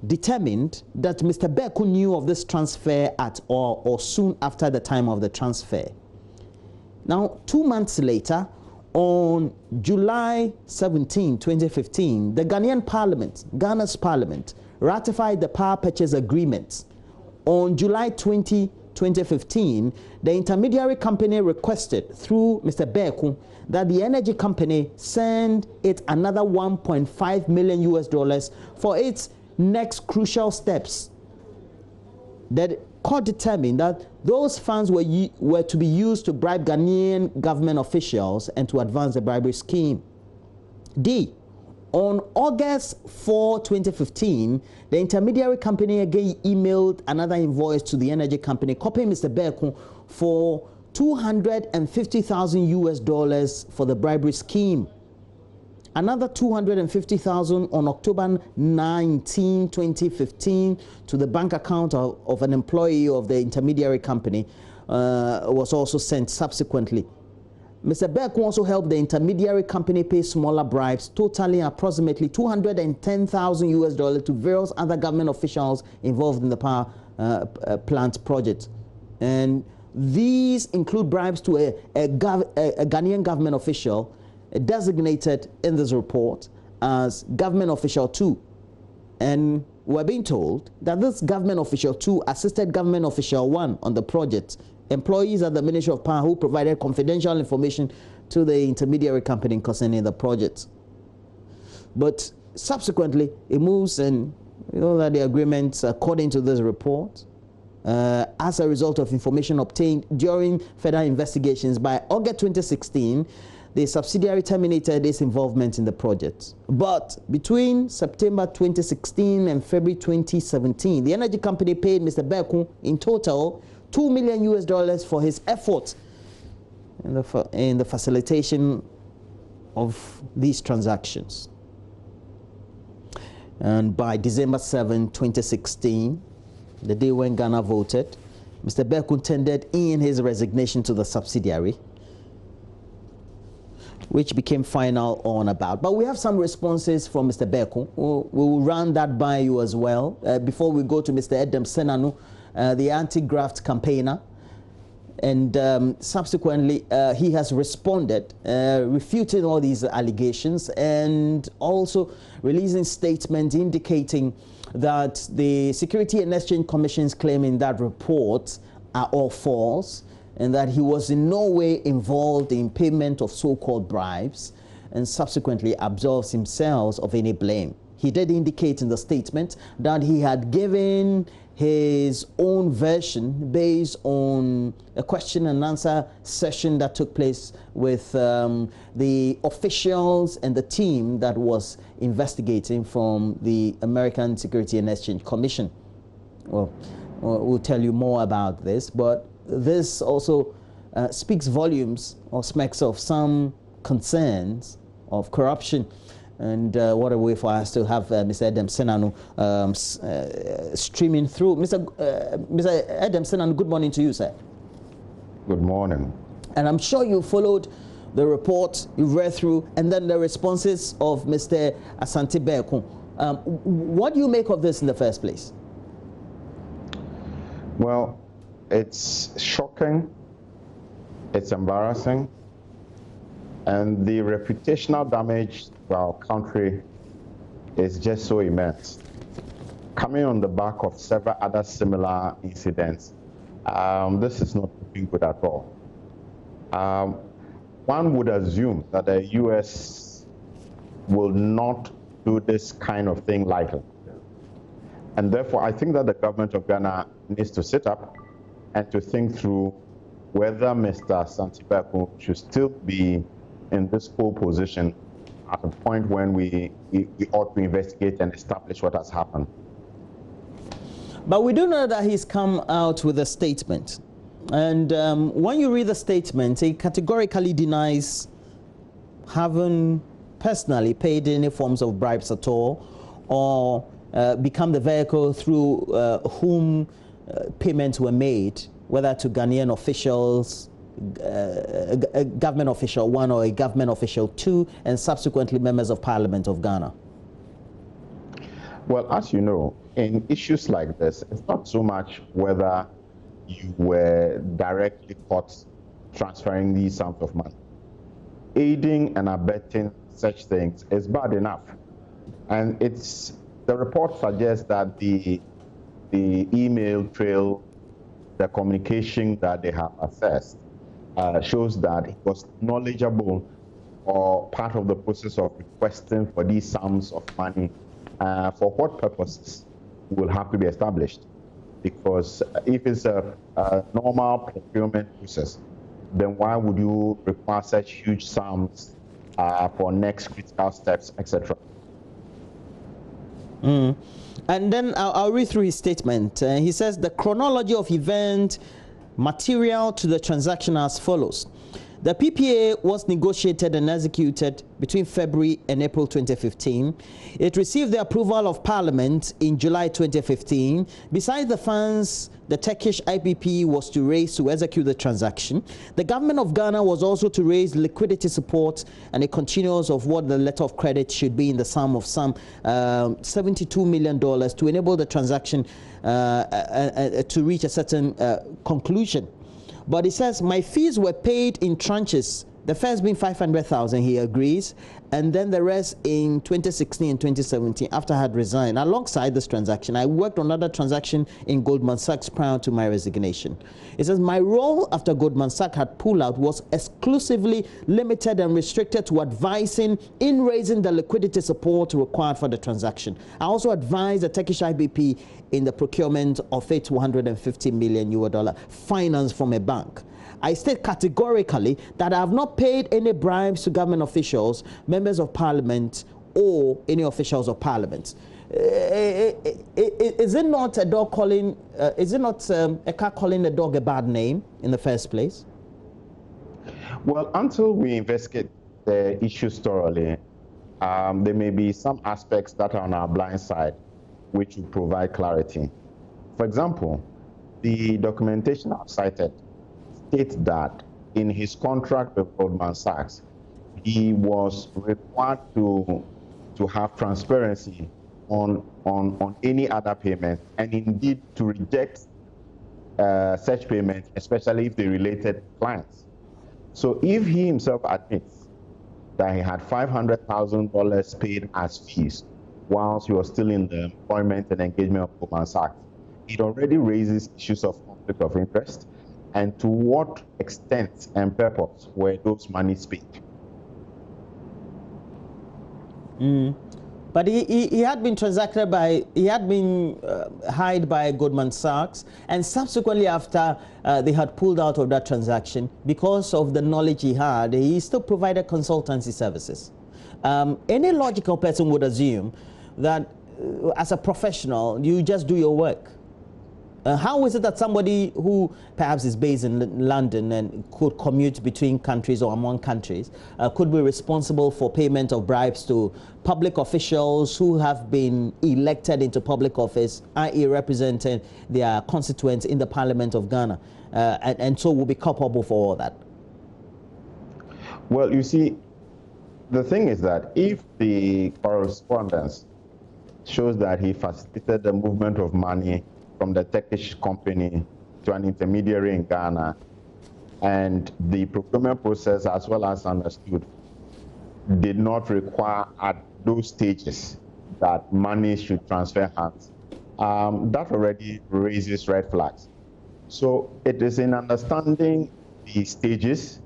determined that Mr. Bekkun knew of this transfer at or soon after the time of the transfer. Now, 2 months later, on July 17, 2015, the Ghanaian Parliament, Ghana's Parliament, ratified the power purchase agreement On July 20, 2015, the intermediary company requested through Mr. Beku that the energy company send it another $1.5 million for its next crucial steps. The court determined that those funds were to be used to bribe Ghanaian government officials and to advance the bribery scheme. D. On August 4, 2015, the intermediary company again emailed another invoice to the energy company, copying Mr. Beku for $250,000 for the bribery scheme. Another $250,000 on October 19, 2015 to the bank account of an employee of the intermediary company was also sent subsequently. Mr. Beku also helped the intermediary company pay smaller bribes, totaling approximately $210,000 to various other government officials involved in the power plant project. And these include bribes to a Ghanaian government official designated in this report as Government Official 2. And we're being told that this Government Official 2 assisted Government Official 1 on the project, employees at the Ministry of Power who provided confidential information to the intermediary company concerning the project. But subsequently, it moves, and you know that the agreements, according to this report, as a result of information obtained during further investigations, by August 2016, the subsidiary terminated its involvement in the project. But between September 2016 and February 2017, the energy company paid Mr. Beku in total $2 million for his efforts in the facilitation of these transactions. And by December 7, 2016, the day when Ghana voted, Mr. Beku tendered in his resignation to the subsidiary, which became final on about. But we have some responses from Mr. Beku. We will run that by you as well. Before we go to Mr. Edem Senanu, the anti-graft campaigner. And subsequently, he has responded, refuting all these allegations and also releasing statements indicating that the Security and Exchange Commission's claim in that report are all false, and that he was in no way involved in payment of so-called bribes, and subsequently absolves himself of any blame. He did indicate in the statement that he had given his own version based on a question and answer session that took place with the officials and the team that was investigating from the American Security and Exchange Commission. Well, we'll tell you more about this, but this also speaks volumes or smacks of some concerns of corruption. And what a way for us to have Mr. Edem Senanu streaming through. Mr. Edem Senanu, good morning to you, sir. Good morning. And I'm sure you followed the report, you read through, and then the responses of Mr. Asante Beku. What do you make of this in the first place? Well, it's shocking, it's embarrassing, and the reputational damage to our country is just so immense. Coming on the back of several other similar incidents, this is not looking good at all. One would assume that the U.S. will not do this kind of thing lightly. And therefore, I think that the government of Ghana needs to sit up and to think through whether Mr. Asante Beku should still be in this pole position at a point when we ought to investigate and establish what has happened. But we do know that he's come out with a statement. And when you read the statement, he categorically denies having personally paid any forms of bribes at all, or become the vehicle through whom payments were made, whether to Ghanaian officials, a government official 1 or a government official 2, and subsequently members of Parliament of Ghana. Well, as you know, in issues like this, it's not so much whether you were directly caught transferring these sums of money. Aiding and abetting such things is bad enough. And the report suggests that the the email trail, the communication that they have assessed, shows that he was knowledgeable or part of the process of requesting for these sums of money. For what purposes will have to be established? Because if it's a normal procurement process, then why would you require such huge sums for next critical steps, etc.? And then I'll read through his statement. He says the chronology of event material to the transaction as follows. The PPA was negotiated and executed between February and April 2015. It received the approval of Parliament in July 2015. Besides the funds the Turkish IPP was to raise to execute the transaction, the government of Ghana was also to raise liquidity support and a continuance of what the letter of credit should be in the sum of some $72 million to enable the transaction to reach a certain conclusion. But he says, my fees were paid in tranches. The first being 500,000, he agrees, and then the rest in 2016 and 2017 after I had resigned. Alongside this transaction, I worked on another transaction in Goldman Sachs prior to my resignation. It says, my role after Goldman Sachs had pulled out was exclusively limited and restricted to advising in raising the liquidity support required for the transaction. I also advised the Turkish IBP in the procurement of a $250 million finance from a bank. I state categorically that I have not paid any bribes to government officials, members of parliament, or any officials of parliament. Is it not a dog calling? Is it not a cat calling a dog a bad name in the first place? Well, until we investigate the issues thoroughly, there may be some aspects that are on our blind side, which will provide clarity. For example, the documentation I've cited states that in his contract with Goldman Sachs, he was required to have transparency on any other payment, and indeed to reject such payment, especially if they related clients. So if he himself admits that he had $500,000 paid as fees whilst he was still in the employment and engagement of Goldman Sachs, it already raises issues of conflict of interest. And to what extent and purpose were those monies paid? But he had been transacted by, he had been hired by Goldman Sachs, and subsequently after they had pulled out of that transaction, because of the knowledge he had, he still provided consultancy services. Any logical person would assume that as a professional, you just do your work. How is it that somebody who perhaps is based in London and could commute between countries or among countries could be responsible for payment of bribes to public officials who have been elected into public office, i.e. representing their constituents in the Parliament of Ghana, and so will be culpable for all that? Well, you see, the thing is that if the correspondence shows that he facilitated the movement of money from the Turkish company to an intermediary in Ghana, and the procurement process, as well as understood, did not require at those stages that money should transfer hands, that already raises red flags. So it is in understanding the stages,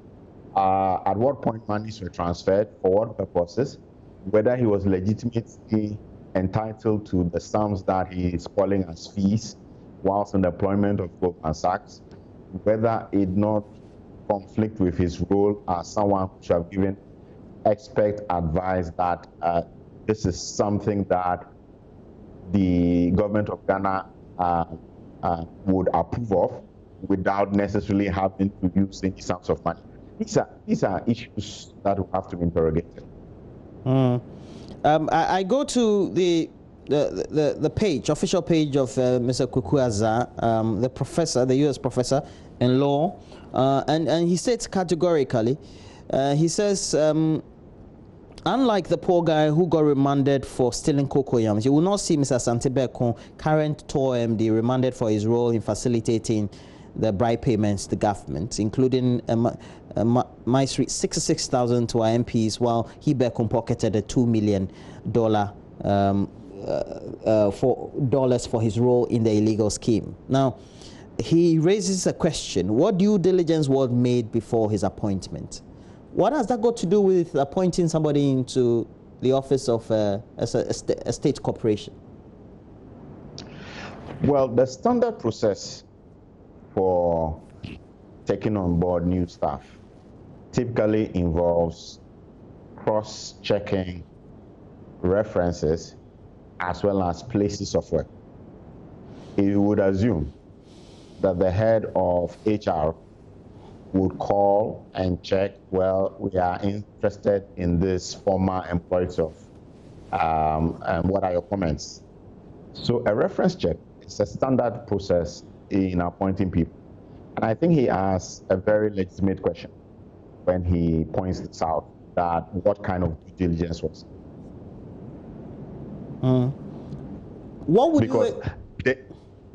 at what point monies were transferred, for what purposes, whether he was legitimately entitled to the sums that he is calling as fees whilst in the employment of Goldman Sachs, whether it not conflict with his role as someone who should have given expert advice that this is something that the government of Ghana would approve of without necessarily having to use any sums of money. These are issues that will have to be interrogated. I go to the page, official page of Mr. Kwaku Aza, the professor, the U.S. professor in law, and he states categorically, he says, unlike the poor guy who got remanded for stealing cocoa yams, you will not see Mr. Asante Beko, current TOR MD, remanded for his role in facilitating the bribe payments to government, including my 66,000 to our MPs, while he Beko pocketed a $2 million for his role in the illegal scheme. Now, he raises a question: what due diligence was made before his appointment? What has that got to do with appointing somebody into the office of a state corporation? Well, the standard process for taking on board new staff typically involves cross-checking references as well as places of work. You would assume that the head of HR would call and check, well, we are interested in this former employees of, and what are your comments? So a reference check is a standard process in appointing people. And I think he asks a very legitimate question when he points this out, that what kind of due diligence was. What would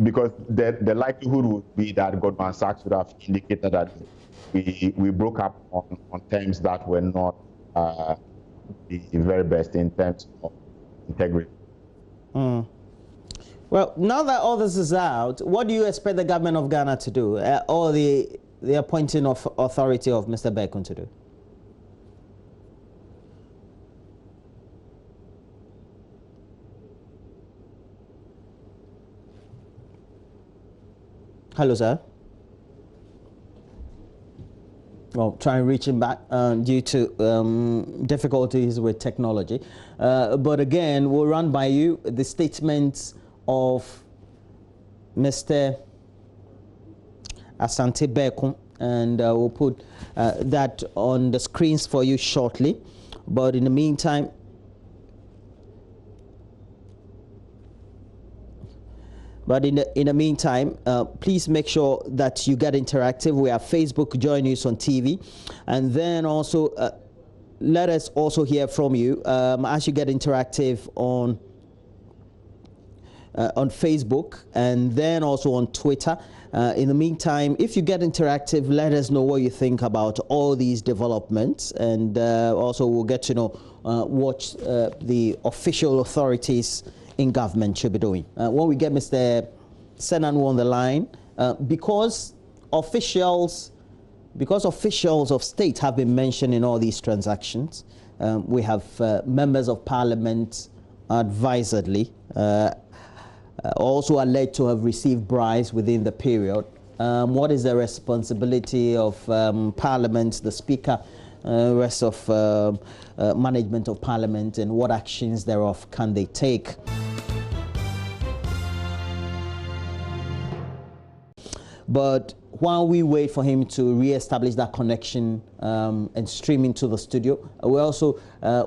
because the likelihood would be that Goldman Sachs would have indicated that we broke up on terms that were not the very best in terms of integrity. Well, now that all this is out, what do you expect the government of Ghana to do, or the appointing of authority of Mr. Bekum to do? Hello, sir. Well, try and reach him back due to difficulties with technology. But again, we'll run by you the statements of Mr. Asante Bekum, and we'll put that on the screens for you shortly. But in the meantime, please make sure that you get interactive. We have Facebook, Joy News on TV, and then also let us also hear from you as you get interactive on Facebook and then also on Twitter. In the meantime, if you get interactive, let us know what you think about all these developments, and also we'll get to know what the official authorities in government should be doing. When we get Mr. Senanu on the line, because officials of state have been mentioned in all these transactions, we have members of parliament advisedly also alleged to have received bribes within the period. What is the responsibility of parliament, the speaker, rest of management of parliament, and what actions thereof can they take? But while we wait for him to re-establish that connection and stream into the studio, we also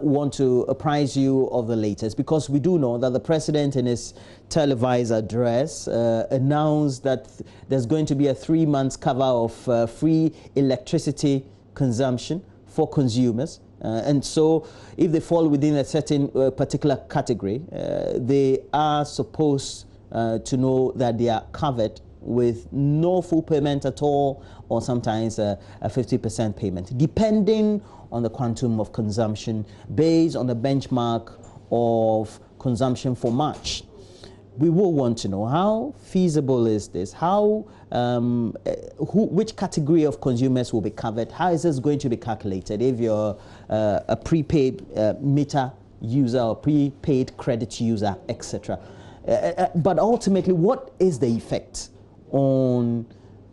want to apprise you of the latest, because we do know that the president in his televised address announced that there's going to be a 3-month cover of free electricity consumption for consumers. And so if they fall within a certain particular category, they are supposed to know that they are covered with no full payment at all, or sometimes a 50% payment, depending on the quantum of consumption based on the benchmark of consumption for March. We will want to know how feasible is this, how which category of consumers will be covered, how is this going to be calculated if you're a prepaid meter user or prepaid credit user, etc. But ultimately, what is the effect on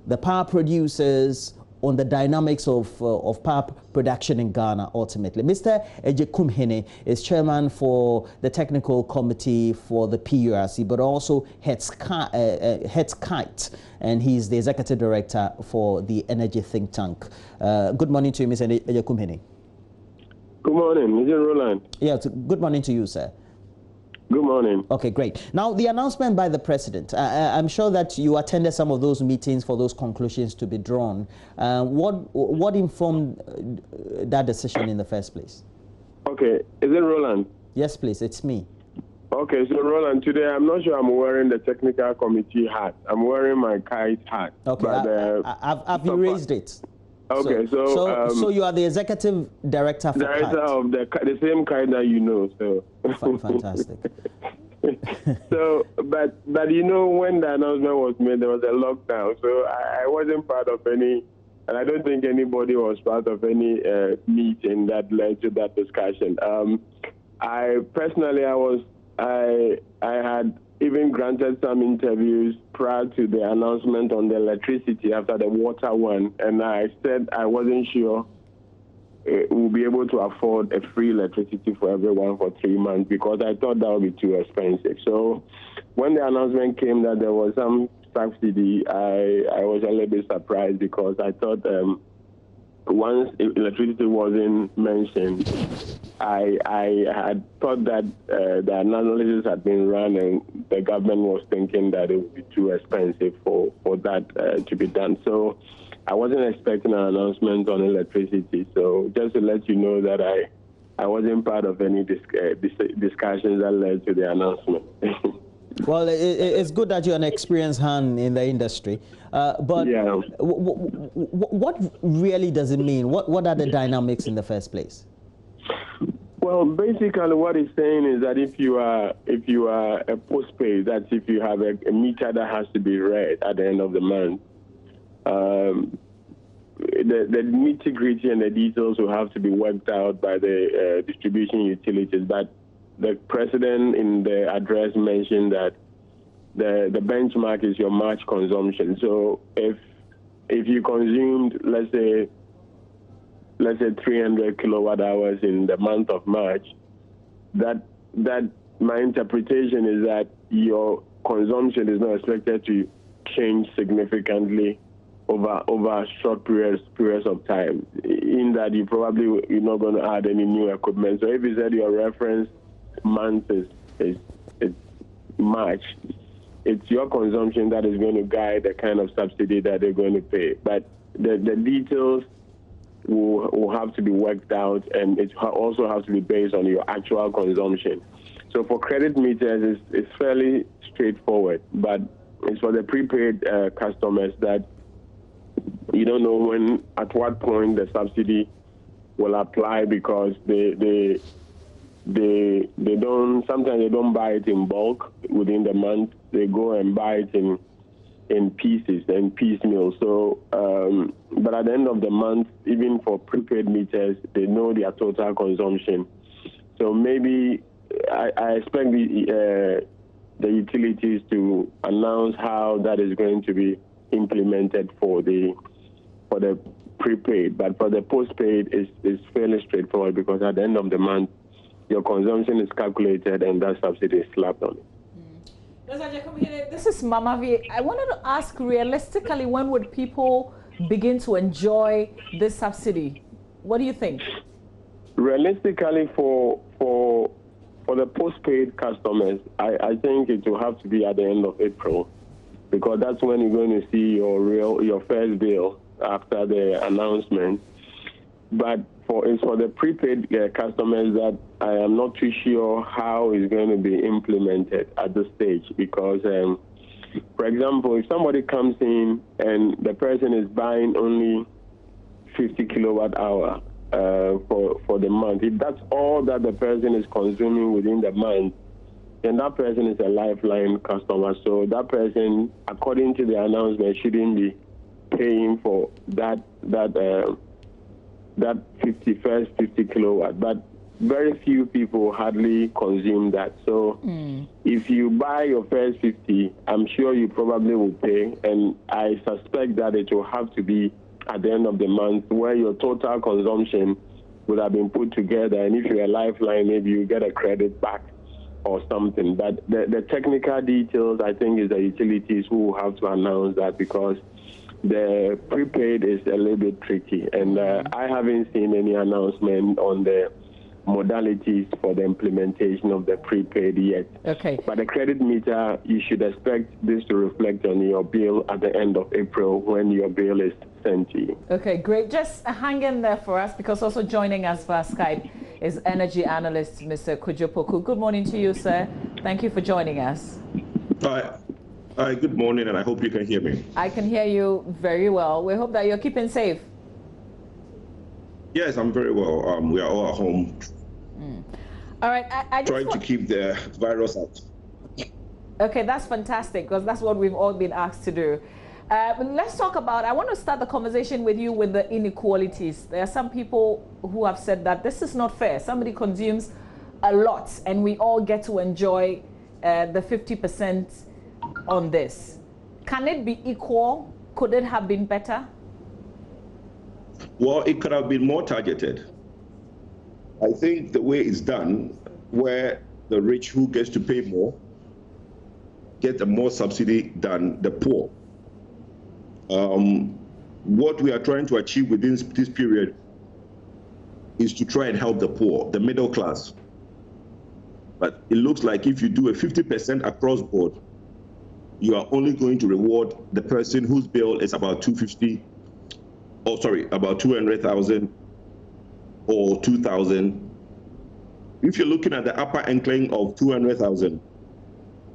the power producers, on the dynamics of power production in Ghana ultimately? Mr. Agyekum Hene is chairman for the technical committee for the PURC, but also heads KITE, and he's the executive director for the energy think tank. Good morning to you, Mr. Agyekum Hene. Good morning, Mr. Roland. Yeah, good morning to you, sir. Good morning. Okay, great. Now, the announcement by the president, I'm sure that you attended some of those meetings for those conclusions to be drawn. What informed that decision in the first place? Okay, is it Roland? Yes, please, it's me. Okay, so Roland, today I'm not sure I'm wearing the technical committee hat. I'm wearing my KITE hat. Okay, have you raised it? Okay, so you are the executive director for KITE. Director of the same KITE that you know. So fantastic. So, but you know, when the announcement was made, there was a lockdown, so I wasn't part of any, and I don't think anybody was part of any meeting that led to that discussion. I personally, I had even granted some interviews prior to the announcement on the electricity after the water one, and I said I wasn't sure we'll be able to afford a free electricity for everyone for 3 months because I thought that would be too expensive. So when the announcement came that there was some subsidy, I was a little bit surprised because I thought once electricity wasn't mentioned, I had thought that the analysis had been run and the government was thinking that it would be too expensive for that to be done. So I wasn't expecting an announcement on electricity. So just to let you know that I wasn't part of any discussions that led to the announcement. Well, it's good that you're an experienced hand in the industry. But yeah. What really does it mean? What are the dynamics in the first place? Well, basically what it's saying is that if you are a postpaid, that's if you have a meter that has to be read at the end of the month, the nitty-gritty and the details will have to be worked out by the distribution utilities. But the president in the address mentioned that the benchmark is your March consumption. So if you consumed, let's say 300 kilowatt hours in the month of March, that my interpretation is that your consumption is not expected to change significantly over short periods of time, in that you're not going to add any new equipment. So if you said your reference month is March, it's your consumption that is going to guide the kind of subsidy that they're going to pay. But the details will have to be worked out, and it also has to be based on your actual consumption. So for credit meters, it's fairly straightforward, but it's for the prepaid customers that you don't know at what point the subsidy will apply, because they don't, sometimes they don't buy it in bulk within the month. They go and buy it in pieces and piecemeal. So, but at the end of the month, even for prepaid meters, they know their total consumption. So maybe I expect the utilities to announce how that is going to be implemented for the prepaid. But for the postpaid, it's fairly straightforward, because at the end of the month, your consumption is calculated and that subsidy is slapped on it. This is Mama V. I wanted to ask, realistically, when would people begin to enjoy this subsidy? What do you think? Realistically, for the postpaid customers, I think it will have to be at the end of April, because that's when you're going to see your first bill after the announcement. But it's for the prepaid customers that I am not too sure how it's going to be implemented at this stage, because, for example, if somebody comes in and the person is buying only 50 kilowatt hour for the month, if that's all that the person is consuming within the month, then that person is a lifeline customer. So that person, according to the announcement, shouldn't be paying for that 50 kilowatt. But very few people hardly consume that. So if you buy your first 50, I'm sure you probably will pay. And I suspect that it will have to be at the end of the month, where your total consumption would have been put together. And if you're a lifeline, maybe you get a credit back or something. But the technical details, I think, is the utilities who will have to announce that, because the prepaid is a little bit tricky. And I haven't seen any announcement on the modalities for the implementation of the prepaid yet. Okay. But the credit meter, you should expect this to reflect on your bill at the end of April, when your bill is sent to you. Okay, great. Just hang in there for us, because also joining us via Skype is energy analyst Mr. Kojo Poku. Good morning to you, sir. Thank you for joining us. Hi, good morning, and I hope you can hear me. I can hear you very well. We hope that you're keeping safe. Yes, I'm very well. We are all at home. All right. I just trying to keep the virus out. Okay, that's fantastic, because that's what we've all been asked to do. Let's talk about, I want to start the conversation with you with the inequalities. There are some people who have said that this is not fair. Somebody consumes a lot and we all get to enjoy the 50% on this. Can it be equal? Could it have been better? Well, it could have been more targeted. I think the way it's done, where the rich who gets to pay more get a more subsidy than the poor. What we are trying to achieve within this period is to try and help the poor, the middle class. But it looks like if you do a 50% across board, you are only going to reward the person whose bill is about 250, oh sorry, about 200,000 or 2,000. If you're looking at the upper incline of 200,000,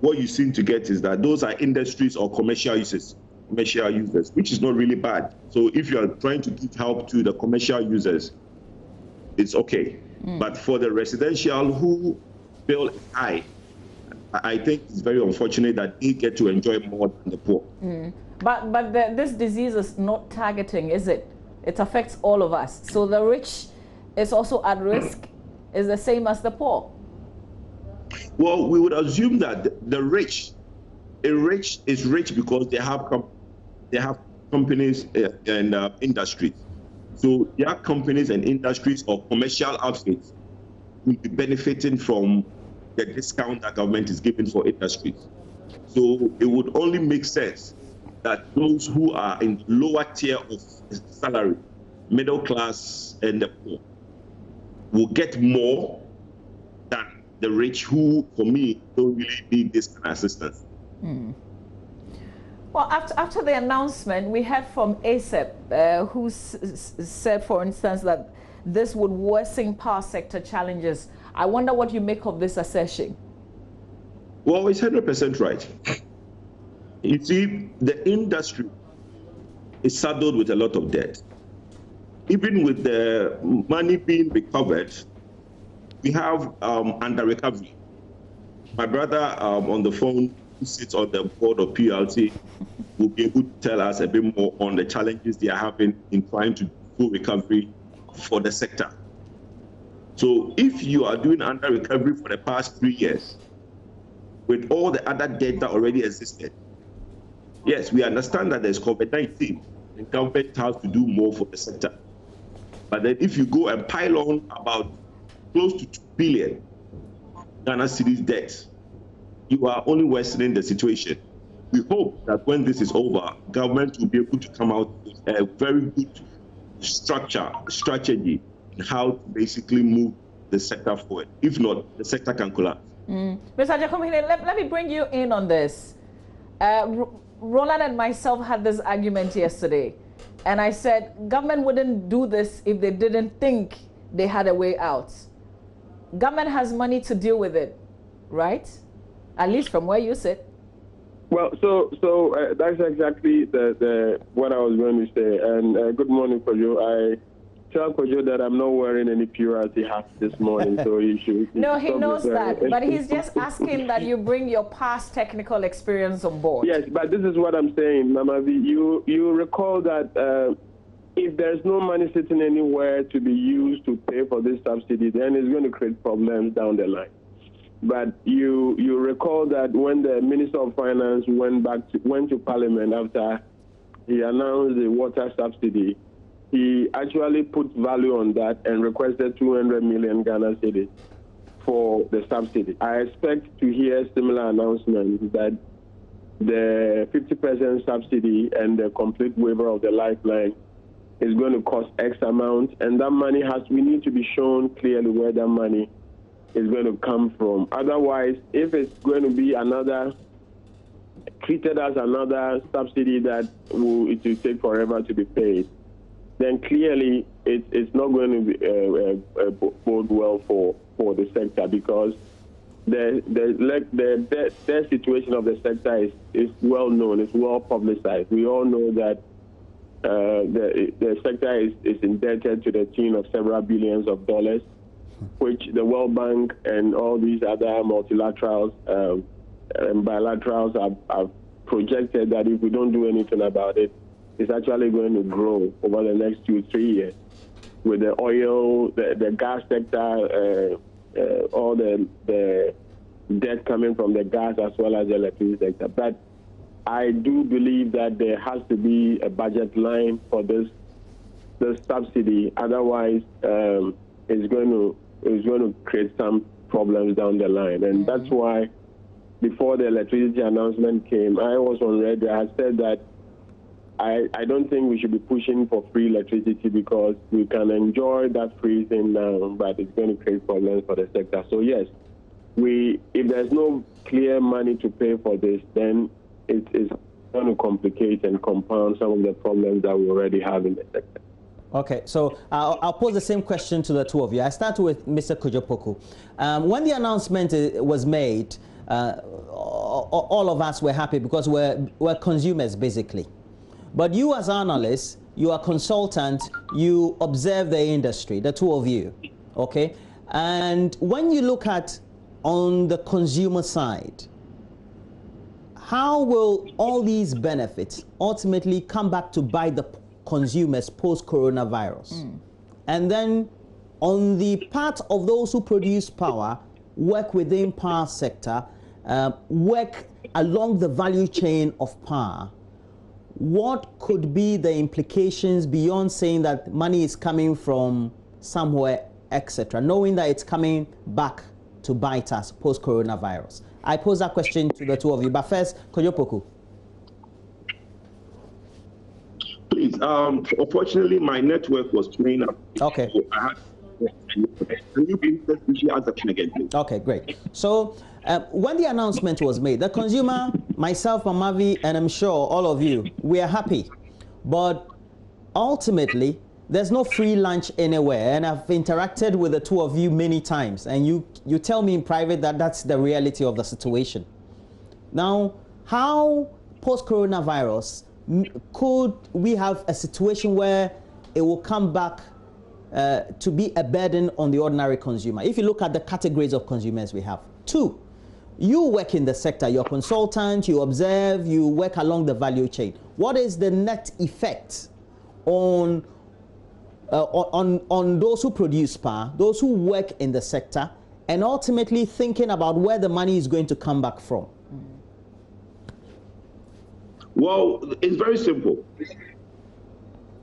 what you seem to get is that those are industries or commercial users, which is not really bad. So if you are trying to give help to the commercial users, it's okay. But for the residential who bill is high, I think it's very unfortunate that they get to enjoy more than the poor. But this disease is not targeting, is it? It affects all of us. So the rich is also at risk, is the same as the poor. Well, we would assume that the rich is rich because they have companies and industries. So their companies and industries or commercial outfits will be benefiting from the discount that government is giving for industries. So it would only make sense that those who are in lower tier of salary, middle class and the poor, will get more than the rich who, for me, don't really need this kind of assistance. Well, after the announcement, we heard from ASEP, who said, for instance, that this would worsen power sector challenges. I wonder what you make of this assertion. Well, it's 100% right. You see, the industry is saddled with a lot of debt. Even with the money being recovered, we have under recovery. My brother on the phone, who sits on the board of PLC, will be able to tell us a bit more on the challenges they are having in trying to do recovery for the sector. So if you are doing under recovery for the past 3 years, with all the other debt that already existed, yes, we understand that there's COVID-19 and government has to do more for the sector. But then if you go and pile on about close to 2 billion Ghana cedis debt, you are only worsening the situation. We hope that when this is over, government will be able to come out with a very good strategy in how to basically move the sector forward. If not, the sector can collapse. Mr. Jacomini, let me bring you in on this. Roland and myself had this argument yesterday, and I said government wouldn't do this if they didn't think they had a way out. Government has money to deal with it, right? At least from where you sit. Well, so that's exactly the what I was going to say. And good morning, Kojo. I tell Kojo that I'm not wearing any purity hat this morning, so he should. No, he knows that, but he's just asking that you bring your past technical experience on board. Yes, but this is what I'm saying, Mama V. You recall that if there's no money sitting anywhere to be used to pay for this subsidy, then it's going to create problems down the line. But you recall that when the Minister of Finance went to Parliament after he announced the water subsidy, he actually put value on that and requested 200 million Ghana cedis for the subsidy. I expect to hear similar announcements that the 50% subsidy and the complete waiver of the lifeline is going to cost X amount, and that money we need to be shown clearly where that money is going to come from. Otherwise, if it's going to be treated as another subsidy that it will take forever to be paid, then clearly it's not going to be bode well for the sector, because the situation of the sector is well known, it's well publicized. We all know that the sector is indebted to the tune of several billions of dollars, which the World Bank and all these other multilaterals bilaterals have projected that if we don't do anything about it, it's actually going to grow over the next 2-3 years with the oil, the gas sector, all the debt coming from the gas as well as the electricity sector. But I do believe that there has to be a budget line for this subsidy. Otherwise, it's going to create some problems down the line. And that's why before the electricity announcement came, I was on radio. I said that I don't think we should be pushing for free electricity because we can enjoy that free thing now, but it's going to create problems for the sector. So yes, if there's no clear money to pay for this, then it's going to complicate and compound some of the problems that we already have in the sector. Okay, so I'll pose the same question to the two of you. I start with Mr. Kojo Poku. When the announcement was made, all of us were happy because we're consumers basically. But you as analysts, you are consultant, you observe the industry, the two of you, okay? And when you look at on the consumer side, how will all these benefits ultimately come back to bite the consumers post-coronavirus? And then on the part of those who produce power, work within power sector, work along the value chain of power, what could be the implications beyond saying that money is coming from somewhere, etc., knowing that it's coming back to bite us post-coronavirus? I pose that question to the two of you, but first, Kojo Poku. Please, unfortunately, my network was playing up. Okay. So I had can you be again, please? Okay, great. So when the announcement was made, the consumer, myself, Mamavi, and I'm sure all of you, we are happy. But ultimately, there's no free lunch anywhere. And I've interacted with the two of you many times. And you tell me in private that that's the reality of the situation. Now, how post-coronavirus could we have a situation where it will come back to be a burden on the ordinary consumer? If you look at the categories of consumers we have. Two, you work in the sector, you're a consultant, you observe, you work along the value chain. What is the net effect on those who produce power, those who work in the sector, and ultimately thinking about where the money is going to come back from? Well, it's very simple.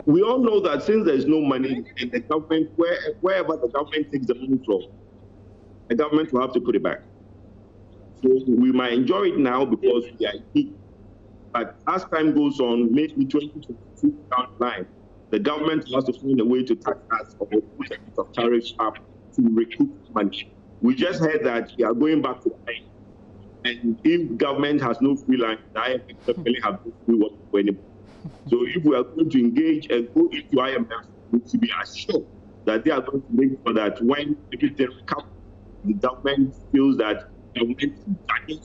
We all know that since there's no money in the government, wherever the government takes the money from, the government will have to put it back. So we might enjoy it now because we are in, but as time goes on, maybe 2022 down the line, the government has to find a way to tax us or put a bit of tariffs up to recoup money. We just heard that we are going back to the IMF. And if government has no free lunch, the IMF definitely have no free work for anybody. So if we are going to engage and go into IMF, we should be assured that they are going to make sure that when everything recovers, the government feels that government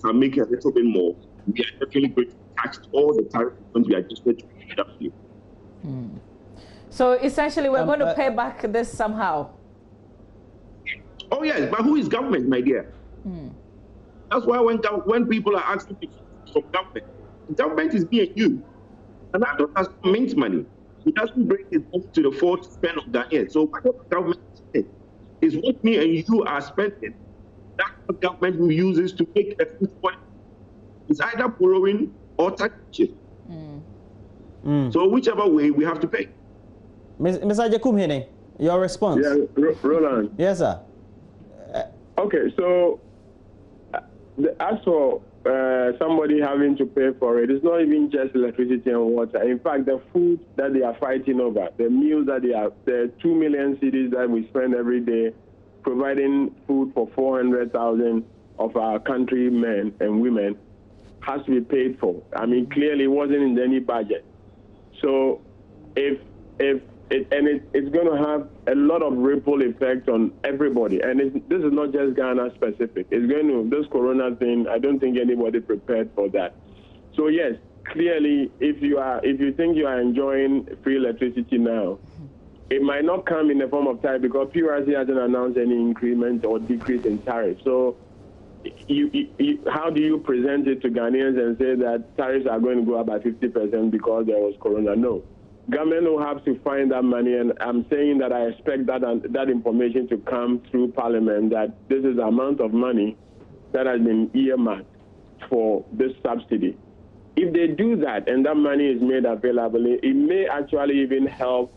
can make a little bit more, we are definitely going to tax all the tariffs going to be adjusted to the WTO. So essentially, we're going to pay back this somehow. Oh yes, but who is government, my dear? That's why when people are asking for government is me and you. And that doesn't mint money. It doesn't bring it up to the full spend of that year. So whatever government is what me and you are spending, that government will use this to make a food point. It's either borrowing or taxation. So whichever way, we have to pay. Mr. Jakumhene, your response? Yeah, Roland. Yes, sir. Okay, so as for somebody having to pay for it, it's not even just electricity and water. In fact, the food that they are fighting over, the meals that they are, the 2 million cedis that we spend every day providing food for 400,000 of our countrymen and women has to be paid for. I mean, clearly it wasn't in any budget. So it's going to have a lot of ripple effect on everybody. And this is not just Ghana specific. It's going to, this corona thing, I don't think anybody prepared for that. So yes, clearly, if you think you are enjoying free electricity now, it might not come in the form of tariff because PRC hasn't announced any increment or decrease in tariff. So how do you present it to Ghanaians and say that tariffs are going to go up by 50% because there was corona? No. Government will have to find that money, and I'm saying that I expect that information to come through Parliament, that this is the amount of money that has been earmarked for this subsidy. If they do that and that money is made available, it may actually even help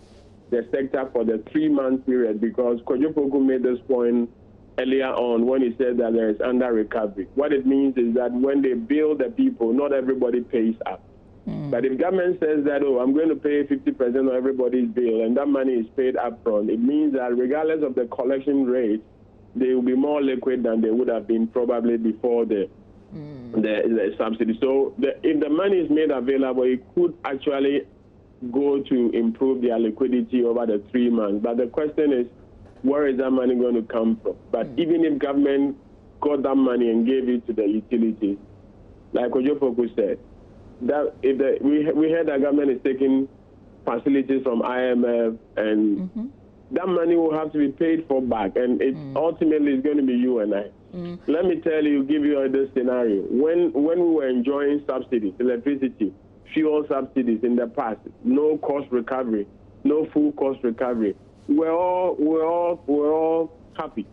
the sector for the 3-month period, because Kojo Poku made this point earlier on when he said that there is under recovery. What it means is that when they bill the people, not everybody pays up. But if government says that, oh, I'm going to pay 50% of everybody's bill, and that money is paid up front, it means that regardless of the collection rate, they will be more liquid than they would have been probably before the subsidy. So if the money is made available, it could actually go to improve their liquidity over the 3 months. But the question is, where is that money going to come from? But even if government got that money and gave it to the utilities, like Kojo Poku said, that we heard that government is taking facilities from IMF, and that money will have to be paid for back, and it ultimately is going to be you and I. Let me tell you, give you this scenario. When we were enjoying subsidies, electricity, fuel subsidies in the past, no cost recovery, no full cost recovery, we're all happy.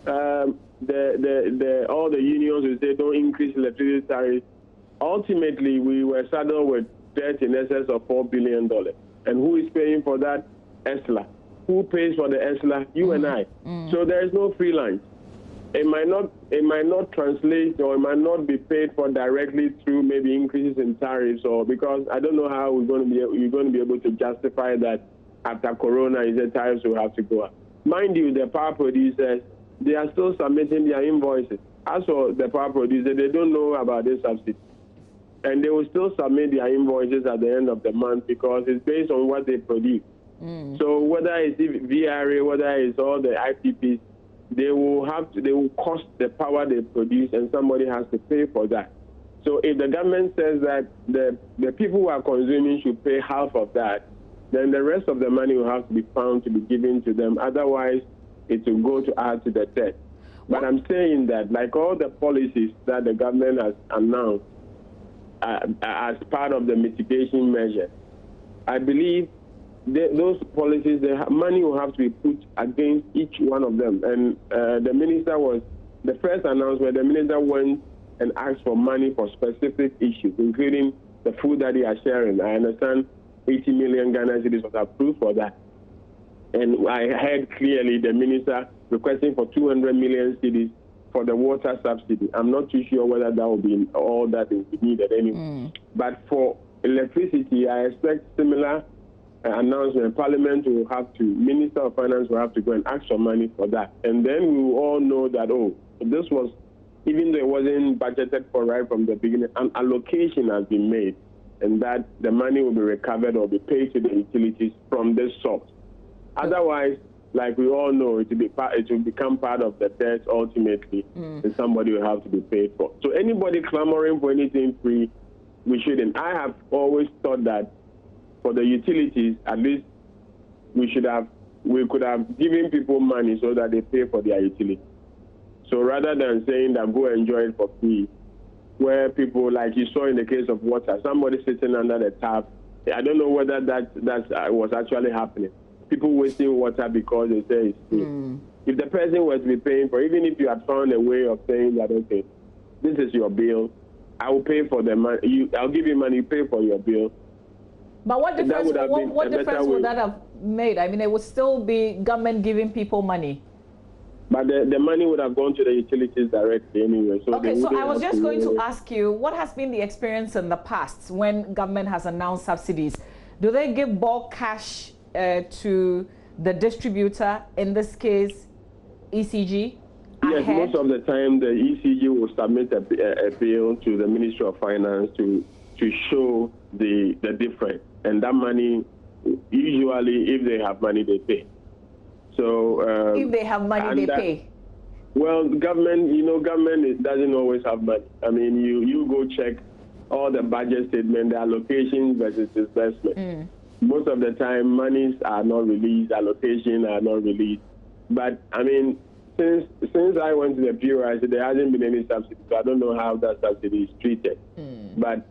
All the unions will say don't increase electricity tariffs. Ultimately, we were saddled with debt in excess of $4 billion. And who is paying for that? ESLA. Who pays for the ESLA? You and I. So there is no free lunch. It might not translate, or it might not be paid for directly through maybe increases in tariffs, or because I don't know how you're going to be able to justify that after Corona, is that tariffs will have to go up. Mind you, the power producers, they are still submitting their invoices. As for the power producers, they don't know about this subsidy. And they will still submit their invoices at the end of the month because it's based on what they produce. So whether it's VRA, whether it's all the IPPs, they will cost the power they produce, and somebody has to pay for that. So if the government says that the people who are consuming should pay half of that, then the rest of the money will have to be found to be given to them. Otherwise, it will go to add to the debt. But I'm saying that, like all the policies that the government has announced as part of the mitigation measure, I believe those policies, money will have to be put against each one of them. And the minister the first announcement, the minister went and asked for money for specific issues, including the food that they are sharing. I understand 80 million Ghana cedis was approved for that. And I heard clearly the minister requesting for 200 million cedis for the water subsidy. I'm not too sure whether that will be all that will be needed anyway. But for electricity, I expect similar announcement. Parliament will have to, Minister of Finance will have to go and ask for money for that. And then we will all know that, oh, this was, even though it wasn't budgeted for right from the beginning, an allocation has been made, and that the money will be recovered or be paid to the utilities from this source. Otherwise, like we all know, it will become part of the debt ultimately, and somebody will have to be paid for. So anybody clamoring for anything free, we shouldn't. I have always thought that for the utilities, at least we could have given people money so that they pay for their utilities. So rather than saying that go enjoy it for free, where people, like you saw in the case of water, somebody sitting under the tap, I don't know whether that was actually happening. People wasting water because they say it's free. If the person was to be paying for, even if you had found a way of saying that, okay, this is your bill, I will pay for the money, I'll give you money, you pay for your bill. But what difference would that have made? I mean, it would still be government giving people money. But the money would have gone to the utilities directly anyway. So okay, so I was just going to ask you, what has been the experience in the past when government has announced subsidies? Do they give bulk cash to the distributor, in this case, ECG? Yes, most of the time the ECG will submit a bill to the Ministry of Finance to show the difference. And that money, usually, if they have money, they pay. So if they have money, they pay. Well, government doesn't always have money. I mean, you go check all the budget statement, the allocations versus disbursement. Most of the time, monies are not released, allocations are not released. But I mean, since I went to the POI, there hasn't been any subsidy, so I don't know how that subsidy is treated. But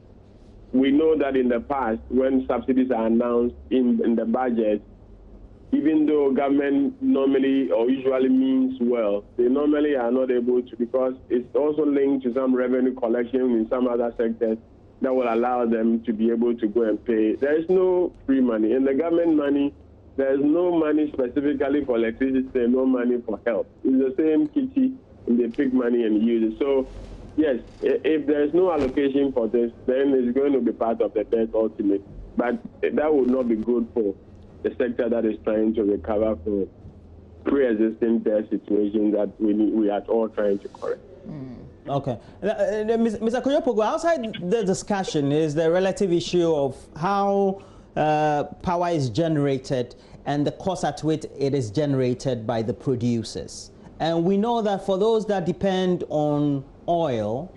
we know that in the past, when subsidies are announced in the budget, even though government normally or usually means well, they normally are not able to, because it's also linked to some revenue collection in some other sectors that will allow them to be able to go and pay. There is no free money. In the government money, there is no money specifically for electricity and no money for health. It's the same kitty, and they pick money and use it. So, yes, if there is no allocation for this, then it's going to be part of the debt ultimately. But that would not be good for the sector that is trying to recover from pre-existing debt situations that we are all trying to correct. Okay. Mr. Kojo-Poku, outside the discussion is the relative issue of how power is generated and the cost at which it is generated by the producers. And we know that for those that depend on oil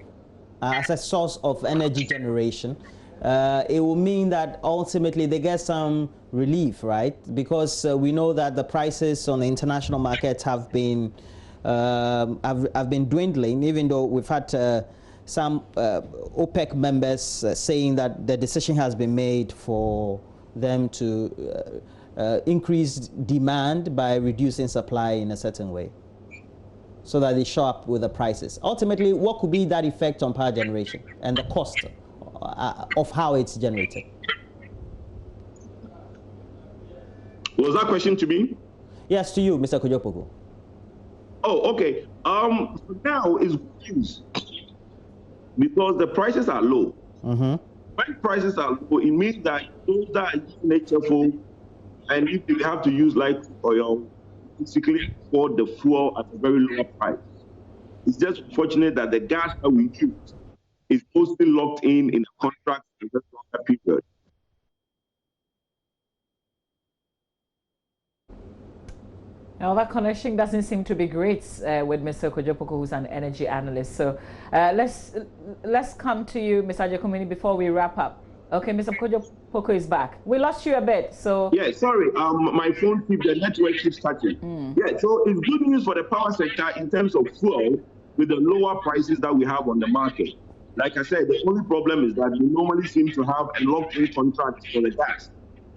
as a source of energy generation, it will mean that ultimately they get some relief, right? Because we know that the prices on the international markets have been dwindling, even though we've had some OPEC members saying that the decision has been made for them to increase demand by reducing supply in a certain way, so that they show up with the prices. Ultimately, what could be that effect on power generation and the cost of how it's generated? Was that question to me? Yes, to you, Mr. Kojo-Poku. Oh, okay. For now is good news because the prices are low. When prices are low, it means that those that are natural and if they have to use light oil, basically afford the fuel at a very low price. It's just unfortunate that the gas that we use is mostly locked in a contract for a longer period. Now that connection doesn't seem to be great with Mr. Kojo-Poku, who's an energy analyst. So let's come to you, Mr. Agyekumeni, before we wrap up. Okay, Mr. Kojo-Poku is back. We lost you a bit, so. Yeah, sorry. My phone the network keeps touching. Yeah, so it's good news for the power sector in terms of fuel with the lower prices that we have on the market. Like I said, the only problem is that we normally seem to have a locked-in contract for the gas,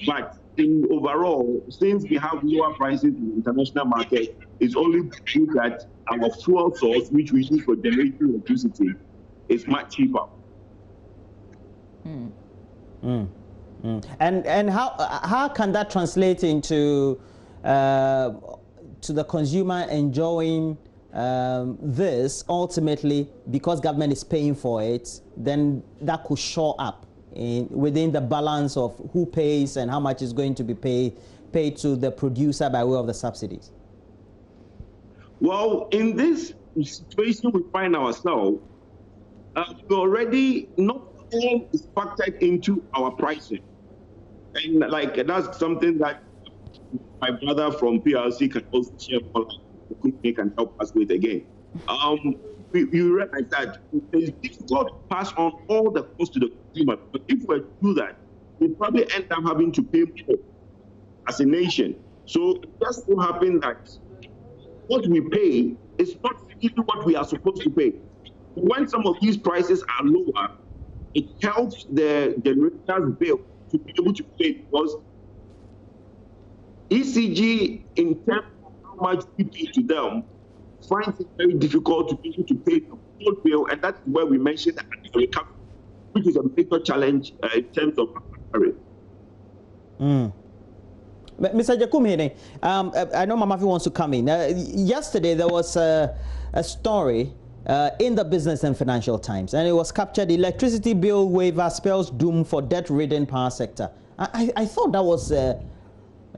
but in overall, since we have lower prices in the international market, it's only good that our fuel source, which we use for generating electricity, is much cheaper. And how can that translate into to the consumer enjoying this ultimately, because government is paying for it? Then that could show up within the balance of who pays and how much is going to be paid to the producer by way of the subsidies? Well, in this situation we find ourselves, already not all is factored into our pricing. And like that's something that my brother from PLC can also share more, the company can help us with again. You realize that it's difficult to pass on all the costs to the consumer. But if we do that, we probably end up having to pay more as a nation. So it just so happens that what we pay is not really what we are supposed to pay. When some of these prices are lower, it helps the generator's bill to be able to pay, because ECG, in terms of how much we pay to them, finds it very difficult to be able to pay the full bill, and that's where we mentioned the recovery, which is a major challenge in terms of recovery. Mr. Agyekumeni, I know Mamafi wants to come in. Yesterday there was a story in the Business and Financial Times, and it was captured: electricity bill waiver spells doom for debt-ridden power sector. I thought that was a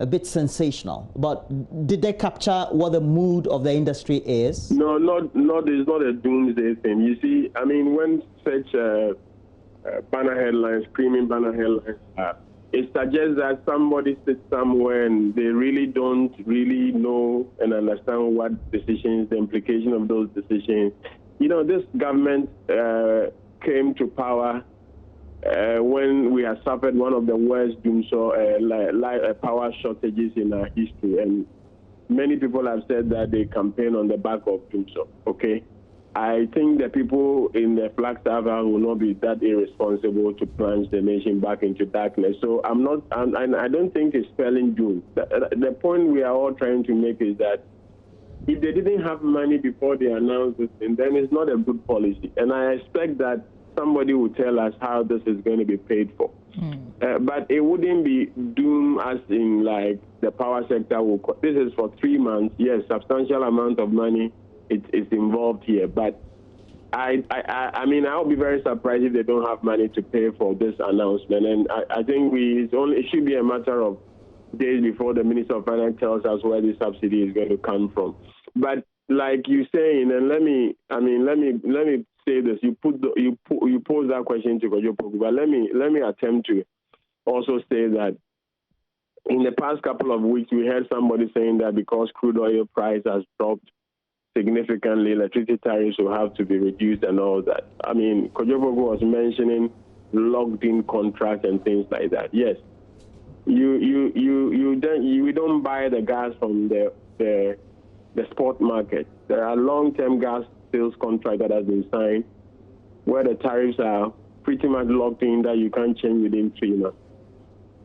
bit sensational, but did they capture what the mood of the industry is? No, it's not a doomsday thing. You see, I mean, when such banner headlines, screaming banner headlines, it suggests that somebody sits somewhere and they really don't really know and understand what decisions, the implication of those decisions. You know, this government came to power when we have suffered one of the worst power shortages in our history. And many people have said that they campaign on the back of Dumso, okay? I think the people in the Flagstaff will not be that irresponsible to plunge the nation back into darkness. So I don't think it's spelling doom. The point we are all trying to make is that if they didn't have money before they announced this, then it's not a good policy. And I expect that somebody will tell us how this is going to be paid for. But it wouldn't be doom as in like the power sector will. This is for 3 months. Yes, substantial amount of money is involved here. But I mean, I'll be very surprised if they don't have money to pay for this announcement. And I think it should be a matter of days before the Minister of Finance tells us where the subsidy is going to come from. But like you saying, and let me say this. You pose that question to Kojo Poku, but let me attempt to also say that in the past couple of weeks we heard somebody saying that because crude oil price has dropped significantly, electricity tariffs will have to be reduced and all that. I mean, Kojo Poku was mentioning locked-in contracts and things like that. Yes, we don't buy the gas from the spot market. There are long-term gas sales contracts that have been signed where the tariffs are pretty much locked in that you can't change within 3 months.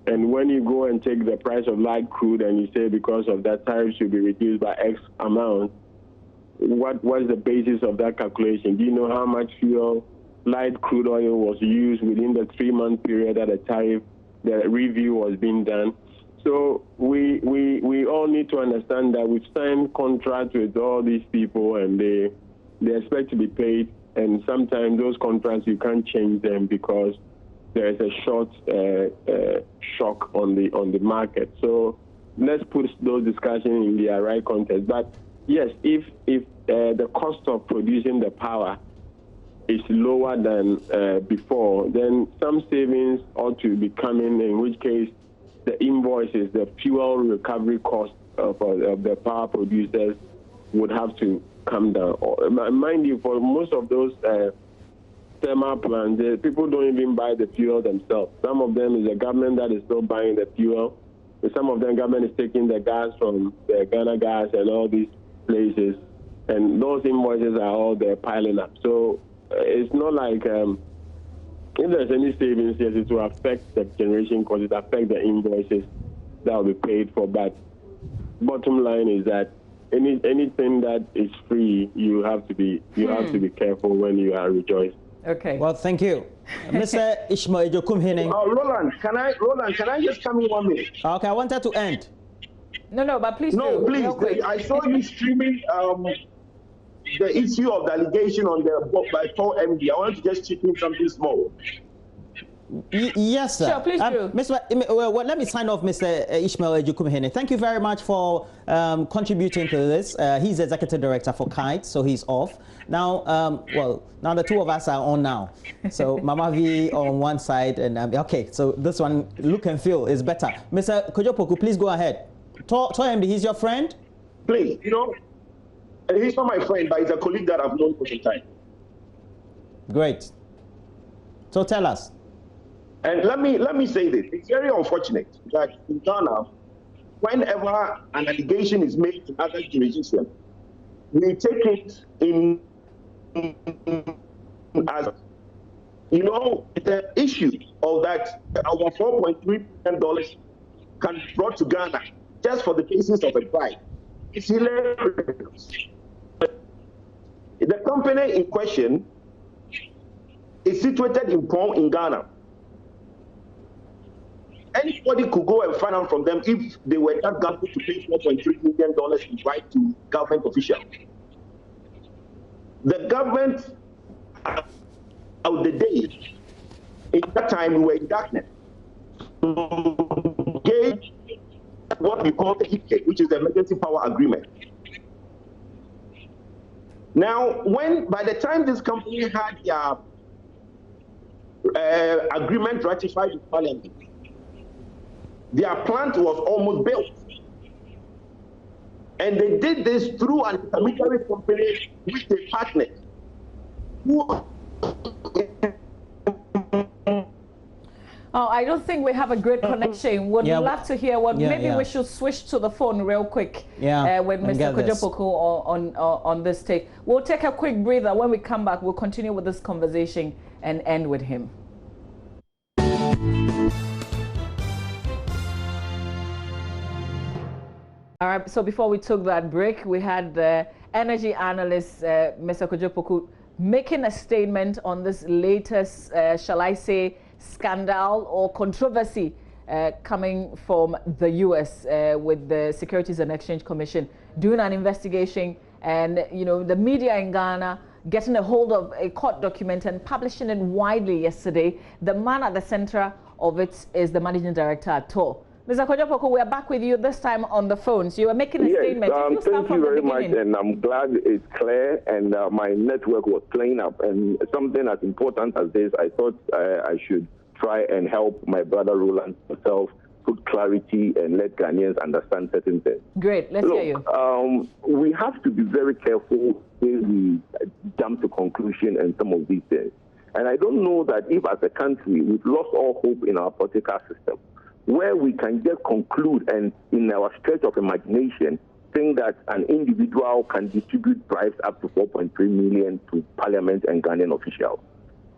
And when you go and take the price of light crude and you say because of that tariff should be reduced by X amount, what's the basis of that calculation? Do you know how much fuel, light crude oil was used within the 3-month period that the review was being done? So we all need to understand that we've signed contracts with all these people and they expect to be paid, and sometimes those contracts you can't change them because there is a short shock on the market. So let's put those discussions in their right context. But yes, if the cost of producing the power is lower than before, then some savings ought to be coming, in which case the invoices, the fuel recovery cost of the power producers would have to come down. Mind you, for most of those thermal plants, people don't even buy the fuel themselves. Some of them is the government that is still buying the fuel. Some of them, government is taking the gas from the Ghana Gas and all these places, and those invoices are all there piling up. So it's not like if there's any savings, yes, it will affect the generation cost, it affects the invoices that will be paid for. But bottom line is that anything that is free, you have to be careful when you are rejoicing. Okay. Well, thank you, Mr. Ishmael Ejokum-Hene. Roland, can I just come in 1 minute? Okay, I wanted to end. No, but please. No, do. please. I saw you streaming the issue of the allegation on the book by 4MD. I want to just chip in something small. Yes, sir. Sure, please do. Well, let me sign off, Mr. Ishmael Ejokum-Hene. Thank you very much for contributing to this. He's Executive Director for KITE, so he's off. Now, now the two of us are on now. So Mama V on one side, and okay, so this one, look and feel, is better. Mr. Kojo Poku, please go ahead. 4MD, he's your friend? Please, he's not my friend, but he's a colleague that I've known for some time. Great. So tell us. And let me say this. It's very unfortunate that in Ghana, whenever an allegation is made to other jurisdictions, we take it in as, the issue of that our $4.3 billion can be brought to Ghana just for the basis of a bribe. It's hilarious. The company in question is situated in Pong in Ghana. Anybody could go and find out from them if they were that gamble to pay $4.3 million in bribe to government officials. The government of the day, in that time, we were in darkness. Gave what we call the EPA, which is the Emergency Power Agreement. Now, by the time this company had their agreement ratified in Parliament, their plant was almost built. And they did this through an intermediary company which they partnered. Oh, I don't think we have a great connection. Would love to hear what. Maybe we should switch to the phone real quick. With Mr. Kojo-Poku on this take. We'll take a quick breather. When we come back, we'll continue with this conversation and end with him. All right. So before we took that break, we had the energy analyst, Mr. Kojo-Poku, making a statement on this latest, shall I say, scandal or controversy coming from the U.S. With the Securities and Exchange Commission doing an investigation, and the media in Ghana getting a hold of a court document and publishing it widely yesterday. The man at the center of it is the managing director at TOR. Mr. Kojo-Poku, we are back with you this time on the phone. So you were making a statement. Thank you very much, and I'm glad it's clear, and my network was playing up. And something as important as this, I thought I should try and help my brother Roland myself put clarity and let Ghanaians understand certain things. Great, let's hear you. We have to be very careful when we jump to conclusion and some of these things. And I don't know that if as a country we've lost all hope in our political system, where we can just conclude and in our stretch of imagination think that an individual can distribute bribes up to 4.3 million to Parliament and Ghanaian officials.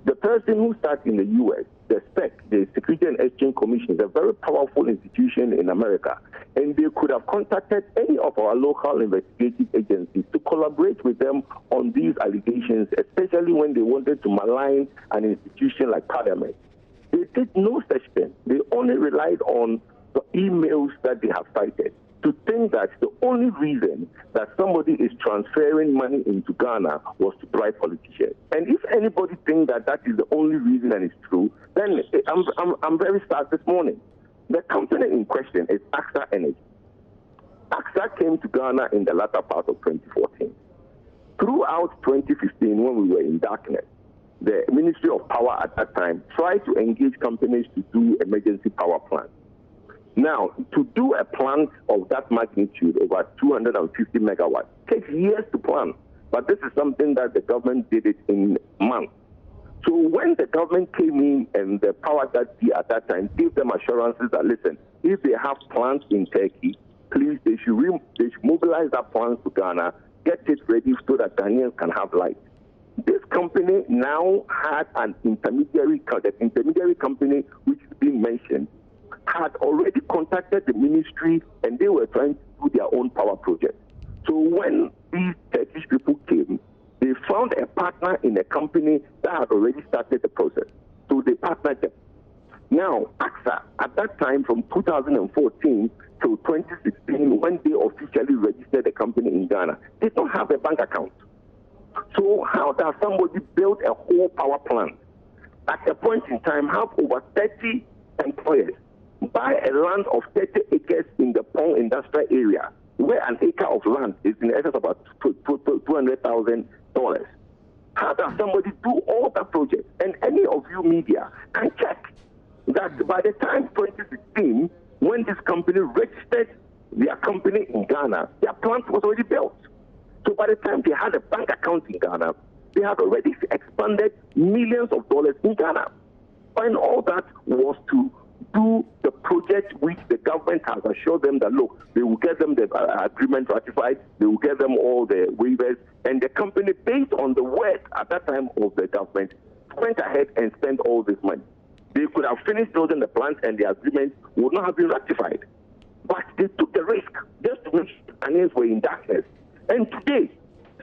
The person who starts in the U.S., the SEC, the Securities and Exchange Commission, is a very powerful institution in America, and they could have contacted any of our local investigative agencies to collaborate with them on these allegations, especially when they wanted to malign an institution like Parliament. They did no such thing. They only relied on the emails that they have cited to think that the only reason that somebody is transferring money into Ghana was to bribe politicians. And if anybody thinks that that is the only reason and it's true, then I'm very sad this morning. The company in question is AXA Energy. AXA came to Ghana in the latter part of 2014. Throughout 2015, when we were in darkness, the Ministry of Power at that time tried to engage companies to do emergency power plants. Now, to do a plant of that magnitude, over 250 megawatts, takes years to plan. But this is something that the government did it in months. So when the government came in and the power that at that time gave them assurances that, listen, if they have plants in Turkey, please, they should mobilize that plant to Ghana, get it ready so that Ghanaians can have light. This company now had an intermediary company, which is being mentioned, had already contacted the ministry, and they were trying to do their own power project. So when these Turkish people came, they found a partner in a company that had already started the process. So they partnered them. Now, AXA, at that time from 2014 to 2016, when they officially registered the company in Ghana, they don't have a bank account. So how does somebody build a whole power plant, at a point in time have over 30 employees, buy a land of 30 acres in the Pong industrial area, where an acre of land is in excess of about $200,000? How does somebody do all that project? And any of you media can check that by the time 2016, when this company registered their company in Ghana, their plant was already built. So by the time they had a bank account in Ghana, they had already expanded millions of dollars in Ghana. And all that was to do the project which the government has assured them that, look, they will get them the agreement ratified, they will get them all the waivers, and the company, based on the word at that time of the government, went ahead and spent all this money. They could have finished building the plant and the agreement would not have been ratified. But they took the risk just to make sure Ghanaians were in darkness. And today,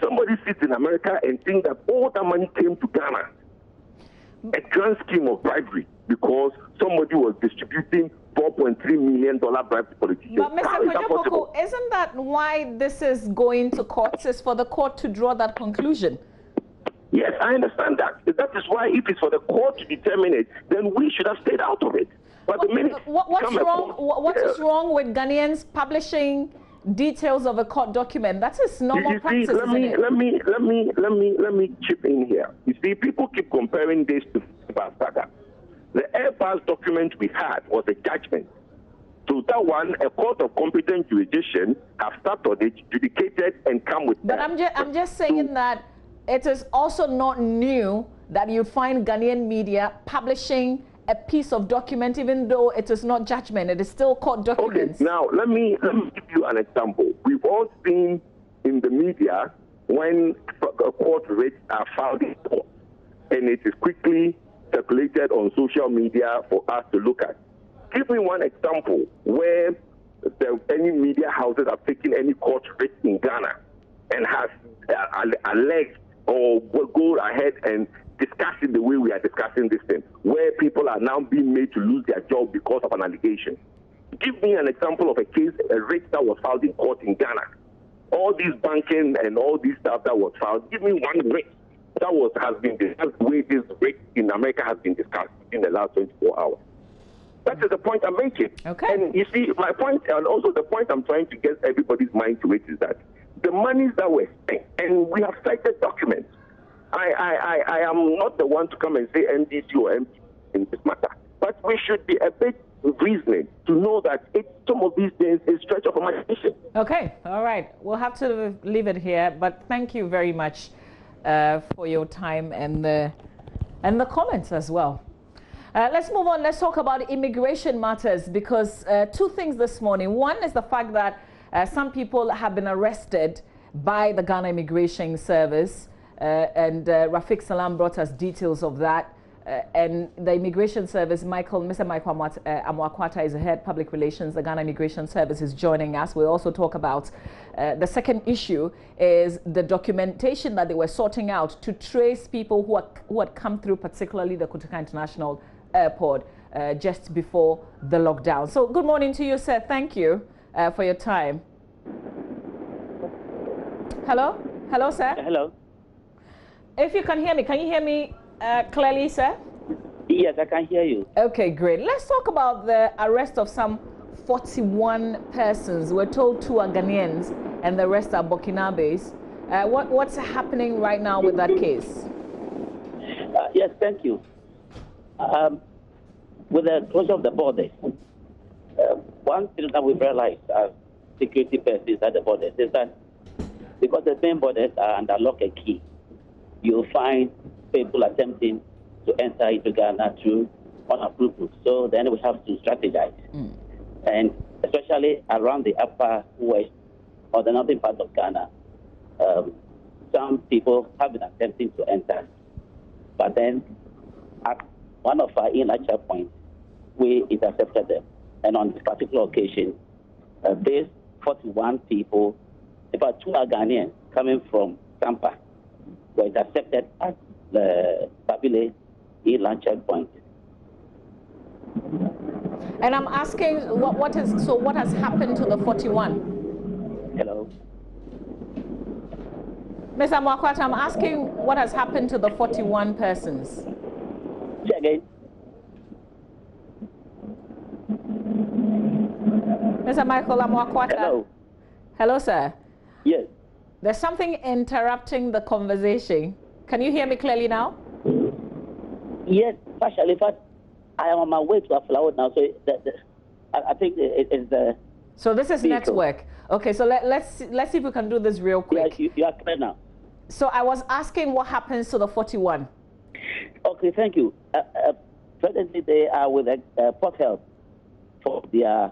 somebody sits in America and thinks that all that money came to Ghana, a grand scheme of bribery, because somebody was distributing $4.3 million bribe to politicians. But Mr. Kojo-Poku, isn't that why this is going to courts, is for the court to draw that conclusion? Yes, I understand that. That is why if it's for the court to determine it, then we should have stayed out of it. But the minute what is wrong with Ghanaians publishing details of a court document? That is normal practice, isn't it? Let me chip in here. You see, people keep comparing this to Airbus saga. The Airbus document we had was a judgment. So that one, a court of competent jurisdiction have started it, judicated, and come with. But I'm just saying that it is also not new that you find Ghanaian media publishing a piece of document, even though it is not judgment, it is still court documents? Okay, now let me give you an example. We've all seen in the media when court writs are filed in court, and it is quickly circulated on social media for us to look at. Give me one example where any media houses have taken any court writ in Ghana and has alleged or will go ahead and discuss it the way we are discussing this thing, where people are now being made to lose their job because of an allegation. Give me an example of a case, a writ that was filed in court in Ghana. All these banking and all these stuff that was filed, give me one writ that has been discussed the way this writ in America has been discussed in the last 24 hours. That is the point I'm making. Okay. And you see, my point, and also the point I'm trying to get everybody's mind to it, is that the monies that were spent, and we have cited documents. I am not the one to come and say NDC or MP in this matter, but we should be a bit reasoning to know that some of these things is stretch of imagination. Okay, all right. We'll have to leave it here, but thank you very much for your time and the comments as well. Let's move on. Let's talk about immigration matters, because two things this morning. One is the fact that some people have been arrested by the Ghana Immigration Service, and Rafiq Salam brought us details of that. And the Immigration Service, Mr. Michael Amwakwata is the head public relations. The Ghana Immigration Service is joining us. We'll also talk about the second issue is the documentation that they were sorting out to trace people who had come through, particularly the Kotoka International Airport, just before the lockdown. So good morning to you, sir. Thank you for your time. Hello? Hello, sir? Hello. If you can hear me clearly, sir? Yes, I can hear you. Okay, great. Let's talk about the arrest of some 41 persons. We're told 2 are Ghanaians and the rest are Burkinabes. What's happening right now with that case? Yes, thank you. With the closure of the borders, one thing that we've realized as security persons at the borders is that because the main borders are under lock and key, you'll find people attempting to enter into Ghana through unapproved routes. So then we have to strategize. And especially around the upper west or the northern part of Ghana, some people have been attempting to enter. But then at one of our inner checkpoints, we intercepted them. And on this particular occasion, these 41 people, about 2 are Ghanaians coming from Tampa, were intercepted at the Babile inland checkpoint. And I'm asking, what has happened to the 41? Hello? Mr. Amwakwata, I'm asking what has happened to the 41 persons? Say again. Mr. Michael Amwakwata. Hello. Hello, sir. Yes. There's something interrupting the conversation. Can you hear me clearly now? Yes, partially. But I am on my way to Aflawood now, so I think it's the. So this is network. Okay, so let's see if we can do this real quick. Yeah, you are clear now. So I was asking what happens to the 41. Okay, thank you. Presently, they are with Port Health for their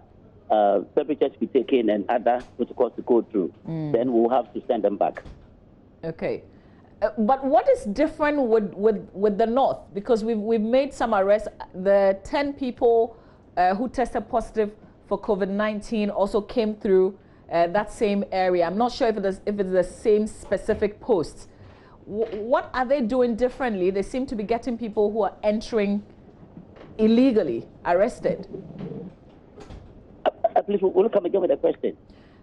temperatures to be taken and other protocols to go through. Then we'll have to send them back. Okay. But what is different with the North? Because we've made some arrests. The 10 people who tested positive for COVID-19 also came through that same area. I'm not sure if it's the same specific posts. What are they doing differently? They seem to be getting people who are entering illegally arrested. Please, will come again with a question?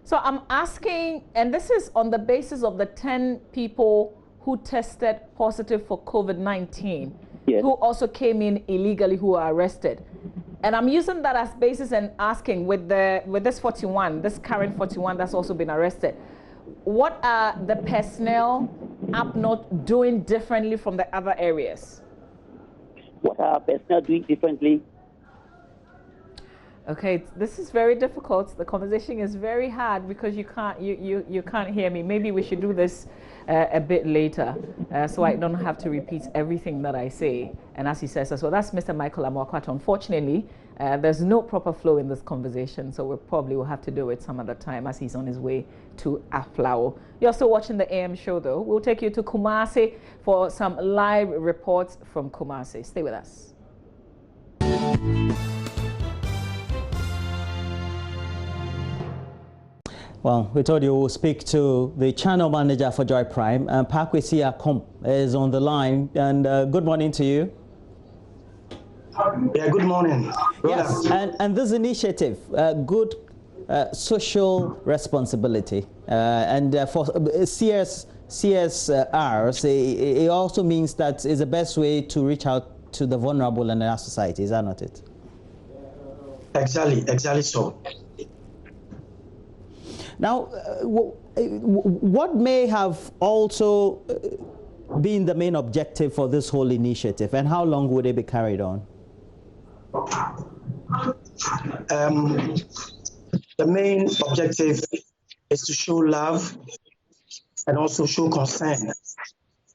So I'm asking, and this is on the basis of the 10 people who tested positive for COVID-19, yes, who also came in illegally, who are arrested. And I'm using that as basis and asking with this 41, this current 41 that's also been arrested, what are the personnel up north doing differently from the other areas? What are personnel doing differently? Okay, this is very difficult. The conversation is very hard because you can't hear me. Maybe we should do this a bit later, so I don't have to repeat everything that I say. And as he says as well, that's Mr. Michael Amoakwato. Unfortunately, there's no proper flow in this conversation, so we probably will have to do it some other time as he's on his way to Aflao. You're still watching the AM show, though. We'll take you to Kumasi for some live reports from Kumasi. Stay with us. Well, we told you we'll speak to the channel manager for Joy Prime, and Pakwesi Akom is on the line. And good morning to you. Yeah, good morning. Yes, and this initiative, good social responsibility, and for CSRs, it also means that it's the best way to reach out to the vulnerable in our society. Is that not it? Exactly so. Now, what may have also been the main objective for this whole initiative, and how long would it be carried on? The main objective is to show love and also show concern.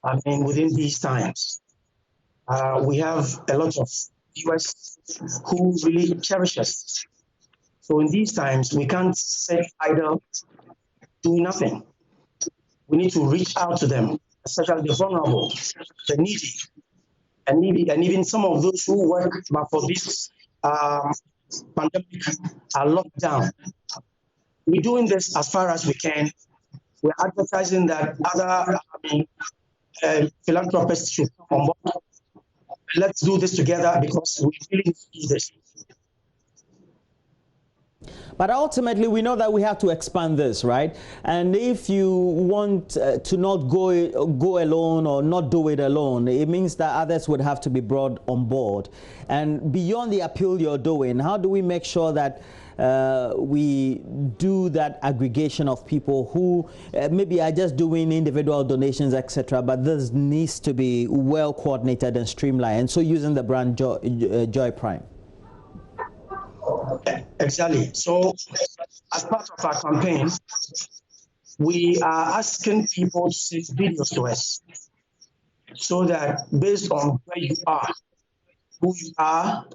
I mean, within these times, we have a lot of viewers who really cherish us. So in these times, we can't sit idle, doing nothing. We need to reach out to them, especially the vulnerable, the needy, and even some of those who work but for this pandemic are locked down. We're doing this as far as we can. We're advertising that other philanthropists should come on board. Let's do this together because we really need this. But ultimately, we know that we have to expand this, right? And if you want to not go alone or not do it alone, it means that others would have to be brought on board. And beyond the appeal you're doing, how do we make sure that we do that aggregation of people who maybe are just doing individual donations, etc., but this needs to be well coordinated and streamlined, and so using the brand Joy Prime? Exactly. So as part of our campaign, we are asking people to send videos to us so that based on where you are, who you are,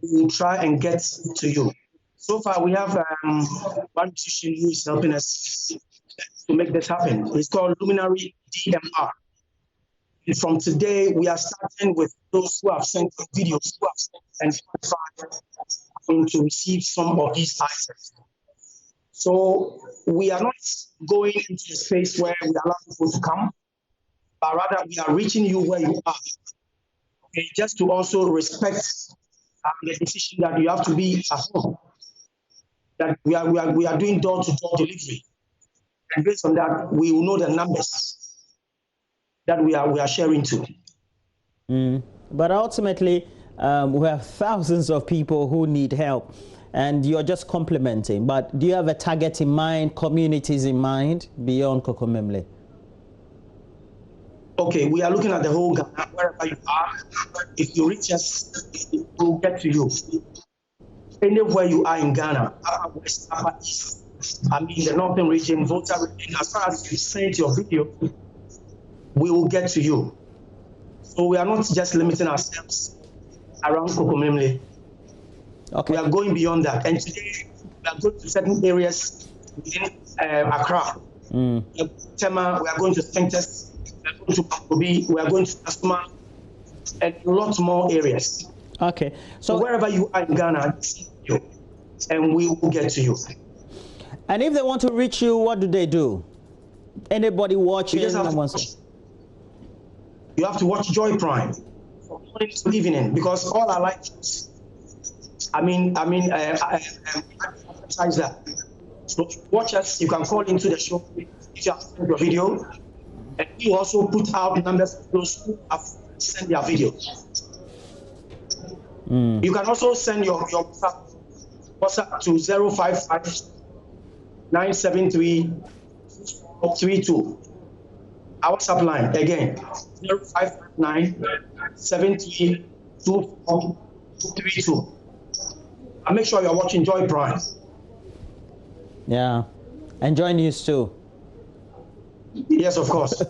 we will try and get to you. So far, we have one musician who is helping us to make this happen. It's called Luminary DMR. And from today, we are starting with those who have sent videos and to receive some of these items. So we are not going into a space where we allow people to come, but rather we are reaching you where you are. Okay, just to also respect the decision that you have to be at home. That we are doing door-to-door delivery, and based on that, we will know the numbers that we are sharing to. But ultimately, we have thousands of people who need help, and you're just complimenting. But do you have a target in mind, communities in mind, beyond Kokomemle? Okay, we are looking at the whole Ghana, wherever you are. If you reach us, we'll get to you. Anywhere you are in Ghana, Upper West, Upper East, the Northern region, Volta region, as far as you send your video, we will get to you. So we are not just limiting ourselves around Kokomemle. Okay. We are going beyond that. And today, we are going to certain areas within Accra. Tema, we are going to Sanctus, we are going to Kobe, we are going to Asuma, and lots more areas. Okay. So wherever you are in Ghana, and we will get to you. And if they want to reach you, what do they do? Anybody watching? You have to watch Joy Prime from morning to evening, because all our live shows, advertise that. So watch us. You can call into the show if you have sent your video, and we also put out numbers of those who have sent their videos. You can also send your WhatsApp to 055 973 32. Our WhatsApp line again 0559 73 2432. And make sure you're watching Joy Prime. Yeah. Enjoy news too. Yes, of course.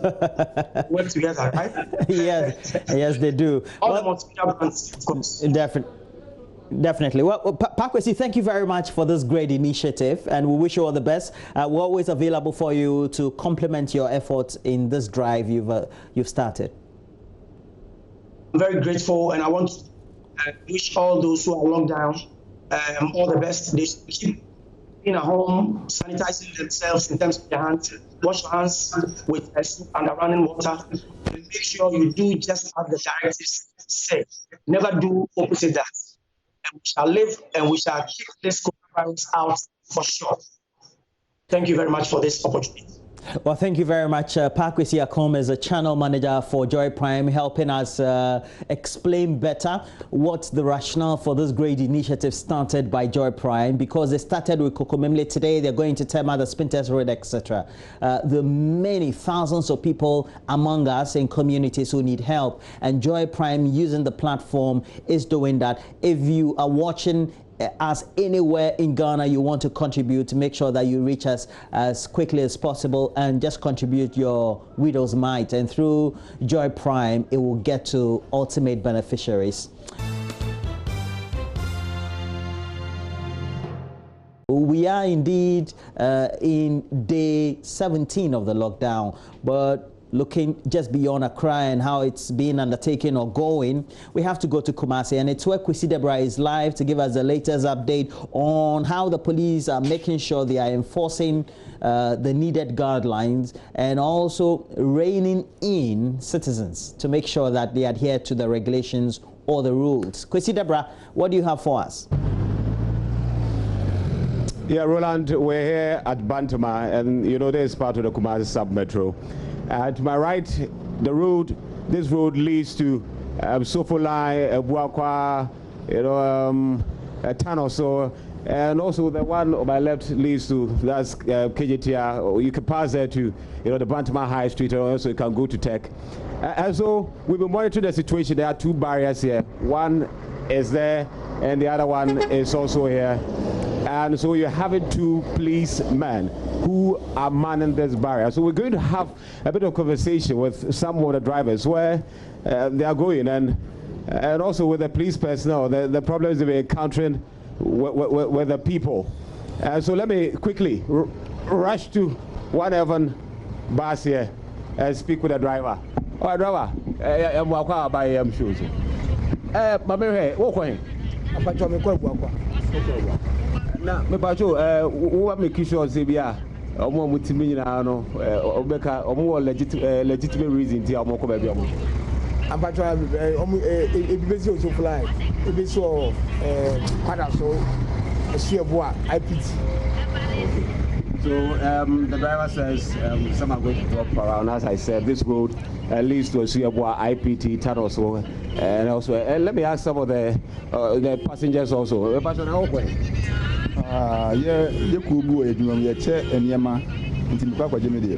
Work together, right? yes, they do. All the multimedia brands, of course. Definitely. Well, Pakwesi, thank you very much for this great initiative, and we wish you all the best. We're always available for you to complement your efforts in this drive you've started. I'm very grateful, and I want to wish all those who are locked down all the best. They should keep in a home, sanitizing themselves in terms of their hands. Wash your hands with soap and running water. And make sure you do just as the directives say. Never do opposite that. And we shall live and we shall keep this coronavirus out for sure. Thank you very much for this opportunity. Well, thank you very much. Pakwesi Akom is a channel manager for Joy Prime, helping us explain better what's the rationale for this great initiative started by Joy Prime, because they started with Kokomemle. Today they're going to Tema, the Spinters Road, etc. The many thousands of people among us in communities who need help, and Joy Prime, using the platform, is doing that. If you are watching as anywhere in Ghana you want to contribute, make sure that you reach us as quickly as possible and just contribute your widow's mite, and through Joy Prime it will get to ultimate beneficiaries. We are indeed in day 17 of the lockdown, but looking just beyond Accra and how it's being undertaken or going, we have to go to Kumasi, and it's where Kwesi Deborah is live to give us the latest update on how the police are making sure they are enforcing the needed guidelines and also reining in citizens to make sure that they adhere to the regulations or the rules. Kwesi Deborah, what do you have for us? Yeah, Roland, we're here at Bantama, and you know this is part of the Kumasi sub-metro. To my right, this road leads to Sofolai, Buakwa, a ton or so, and also the one on my left leads to that's KJTR. You can pass there to the Bantama High Street, and also you can go to Tech. And so we've been monitoring the situation. There are two barriers here. One is there, and the other one is also here. And so you're having two policemen who are manning this barrier. So we're going to have a bit of conversation with some of the drivers where they are going, and also with the police personnel, the problems they're encountering with the people. So let me quickly rush to one Evan bus here and speak with the driver. All right, driver, I'm walking by shoes. My man, na me bacho wo make sure say bia omo mutimi nyina no obeka omo legitimate reason ti omo ko ba bia omo abacho omo ebibesi oso fly ebesi o kwada so esiebo IPT. So the driver says some are going to drop around. As I said, this road leads to Esiebo IPT tunnel. So and also let me ask some of the passengers also. Yeah, you could go a drum, your chair and Yama until Papa Jimmy.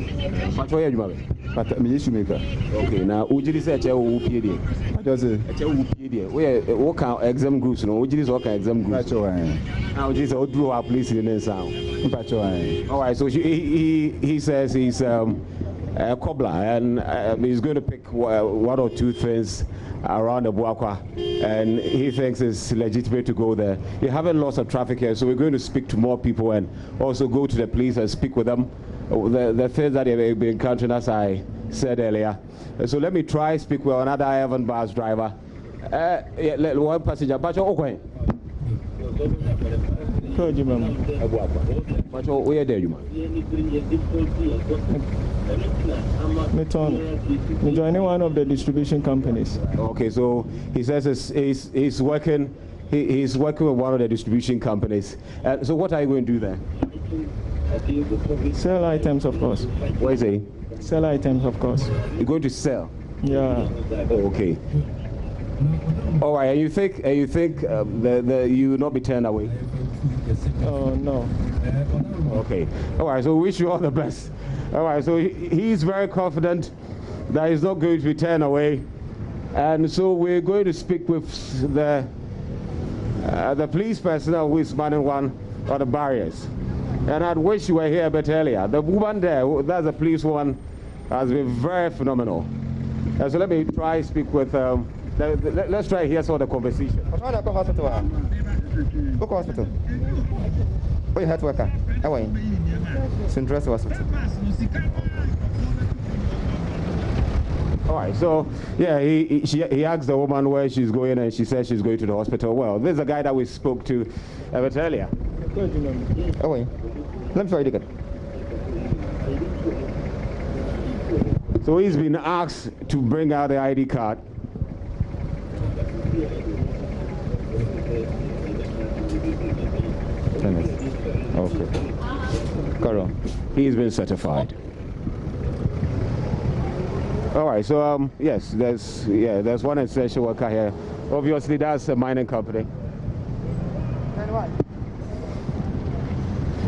But where you are? But me, you make okay, now, Uji said, who paid it? What does it? Where walk out exam groups, no, Uji is walking exam groups. Now, just drew our police in the sound. All right, so he says he's a cobbler and he's going to pick one or two things around the Buakwa, and he thinks it's legitimate to go there. You haven't lost of traffic here, so we're going to speak to more people and also go to the police and speak with them. The things that they've been encountering, as I said earlier. So let me try speak with another Ivan bus driver. Yeah, one passenger. But okay. But where there you I'm joining one of the distribution companies. Okay, so he says he's working with one of the distribution companies. So what are you going to do there? Sell items, of course. What is it? Sell items, of course. You're going to sell? Yeah. Oh, okay. All right, and you think you will not be turned away? Oh, no. Okay. All right, so we wish you all the best. All right, so he's very confident that he's not going to be turned away. And so we're going to speak with the the police personnel who is manning one of the barriers. And I'd wish you were here a bit earlier. The woman there, that's a police woman, has been very phenomenal. So let me try speak with, let's try hear some of the conversation. Hospital. Where health worker? Central Hospital. All right, so yeah, he asked the woman where she's going, and she said she's going to the hospital. Well, this is a guy that we spoke to a bit earlier. Let me try it again. So he's been asked to bring out the ID card. Okay. Carol. He's been certified. All right, so yes, there's one essential worker here. Obviously, that's a mining company.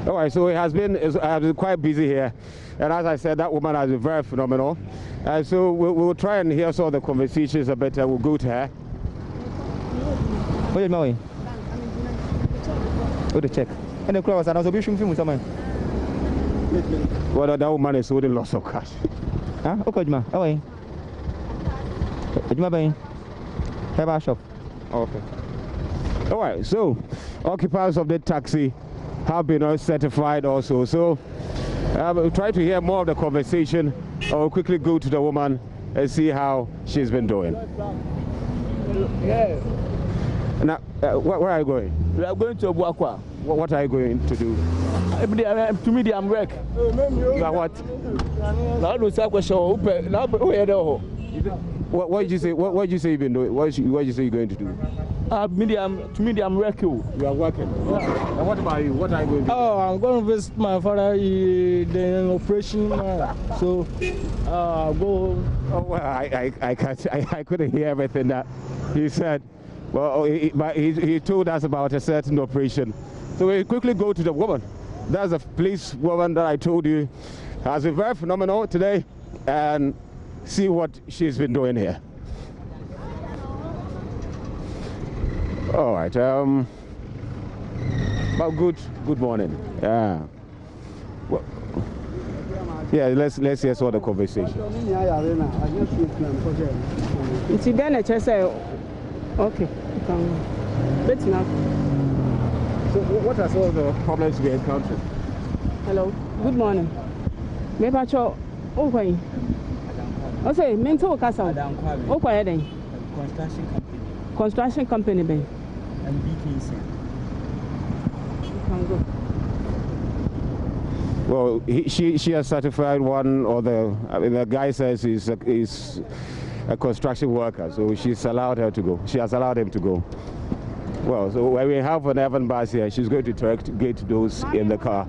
All right, so it has been quite busy here, and as I said, that woman has been very phenomenal. So we'll try and hear some of the conversations a bit. We'll go to her. Where are you going? Go to check. And the crowd was another bishop film with someone. Well, that woman is holding lots of cash. Huh? Okay, Juma. Away. Juma Bay. Have a shop. Okay. All right, so occupants of the taxi have been certified also. So we'll try to hear more of the conversation. I'll quickly go to the woman and see how she's been doing. Yeah. Now, where are you going? We are going to Obuakwa. What are you going to do? To me, I'm wreck. You are what? Now, do some question. What did you say? What did you say you've been doing? What did you say you're going to do? To me, I'm wrecking. You are working. Yeah. And what about you? What are you going to do? Oh, I'm going to visit my father. The operation. So, go. Oh well, I can't. I couldn't hear everything that he said. Well, he told us about a certain operation. So we quickly go to the woman. That's a police woman that I told you has been very phenomenal today, and see what she's been doing here. All right. Well, good morning. Yeah. Well, yeah. Let's hear some of the conversation. Okay. Better now. So what are some of the problems we encountered? Hello. Good morning. Maybe I show. Okay. Okay. Mental casa. Okay then. Construction company. Construction company ben. And BKC. You can go. Well, she has certified one, or the guy says he's a construction worker, so she's allowed her to go. She has allowed him to go. Well, so when we have an Evan bus here, she's going to get those in the car.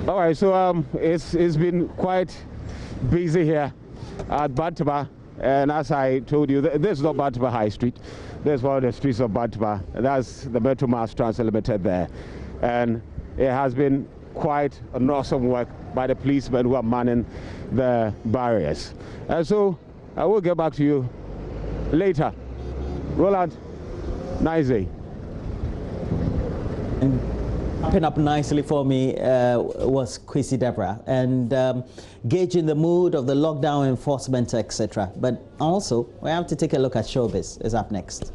All right, so it's been quite busy here at Bantama, and as I told you, this is not Bantama High Street. This is one of the streets of Bantama. That's the Metro Mass Transit Limited there, and it has been quite an awesome work by the policemen who are manning the barriers. And so I will get back to you later. Roland, nice day. And pin up nicely for me was Kwesi Deborah, and gauging the mood of the lockdown enforcement, etc. But also, we have to take a look at showbiz. Is up next.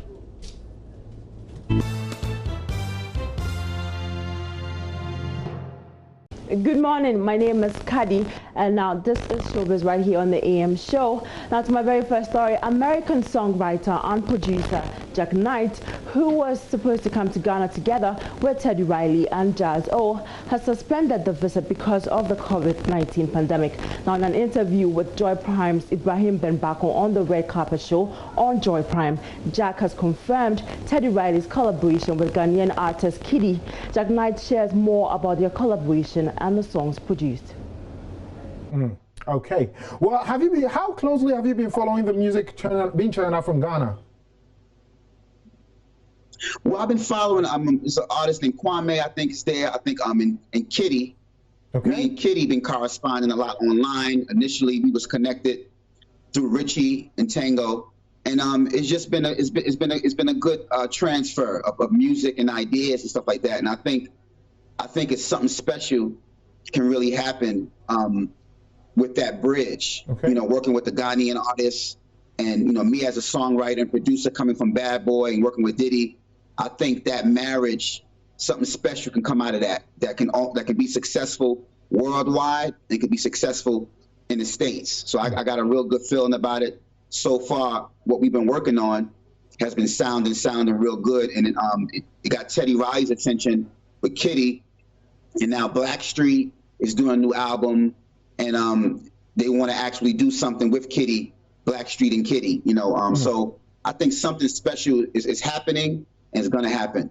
Good morning, my name is Kadi, and now this is Showbiz right here on the AM show. Now to my very first story, American songwriter and producer Jack Knight, who was supposed to come to Ghana together with Teddy Riley and Jazz O, has suspended the visit because of the COVID-19 pandemic. Now in an interview with Joy Prime's Ibrahim Ben Bako on the Red Carpet Show on Joy Prime, Jack has confirmed Teddy Riley's collaboration with Ghanaian artist Kiddy. Jack Knight shares more about their collaboration and the songs produced. Okay. Well, how closely have you been following the music being churned out from Ghana? Well, I've been following. It's an artist named Kwame. I think is there. I think and Kitty. Okay. Me and Kitty been corresponding a lot online. Initially, we was connected through Richie and Tango, and it's just been a good transfer of music and ideas and stuff like that. And I think it's something special can really happen with that bridge. Okay. You know, working with the Ghanaian artists, and you know, me as a songwriter and producer coming from Bad Boy and working with Diddy. I think that marriage, something special can come out of that. That can be successful worldwide and can be successful in the States. So I got a real good feeling about it. So far, what we've been working on has been sounding real good, and it got Teddy Riley's attention with Kitty, and now Blackstreet is doing a new album, and they want to actually do something with Kitty, Blackstreet and Kitty. You know, so I think something special is happening and it's going to happen.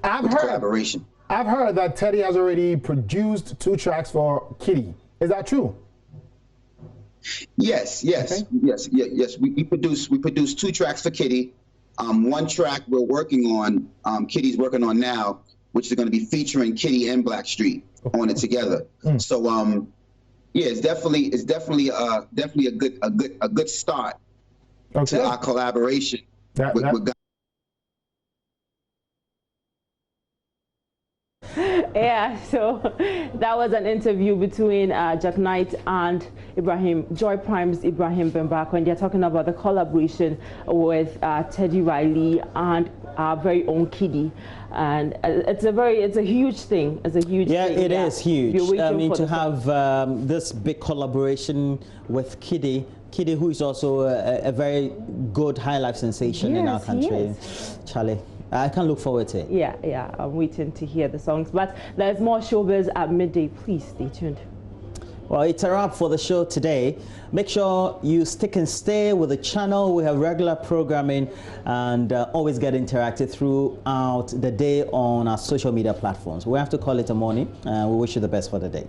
Collaboration. I've heard that Teddy has already produced 2 tracks for Kitty. Is that true? Yes. We produced 2 tracks for Kitty. 1 track we're working on, Kitty's working on now, which is going to be featuring Kitty and Blackstreet on it together. So yeah, it's definitely a good start to our collaboration with God. Yeah, so that was an interview between Jack Knight and Joy Prime's Ibrahim Bembako, and they're talking about the collaboration with Teddy Riley and our very own Kitty. And it's a huge thing. It's a huge thing. Yeah, it is huge. I mean, to have this big collaboration with Kitty, who is also a very good high life sensation in our country. Charlie, I can look forward to it. Yeah, I'm waiting to hear the songs. But there's more showbiz at midday. Please stay tuned. Well, it's a wrap for the show today. Make sure you stick and stay with the channel. We have regular programming and always get interactive throughout the day on our social media platforms. We have to call it a morning, and we wish you the best for the day.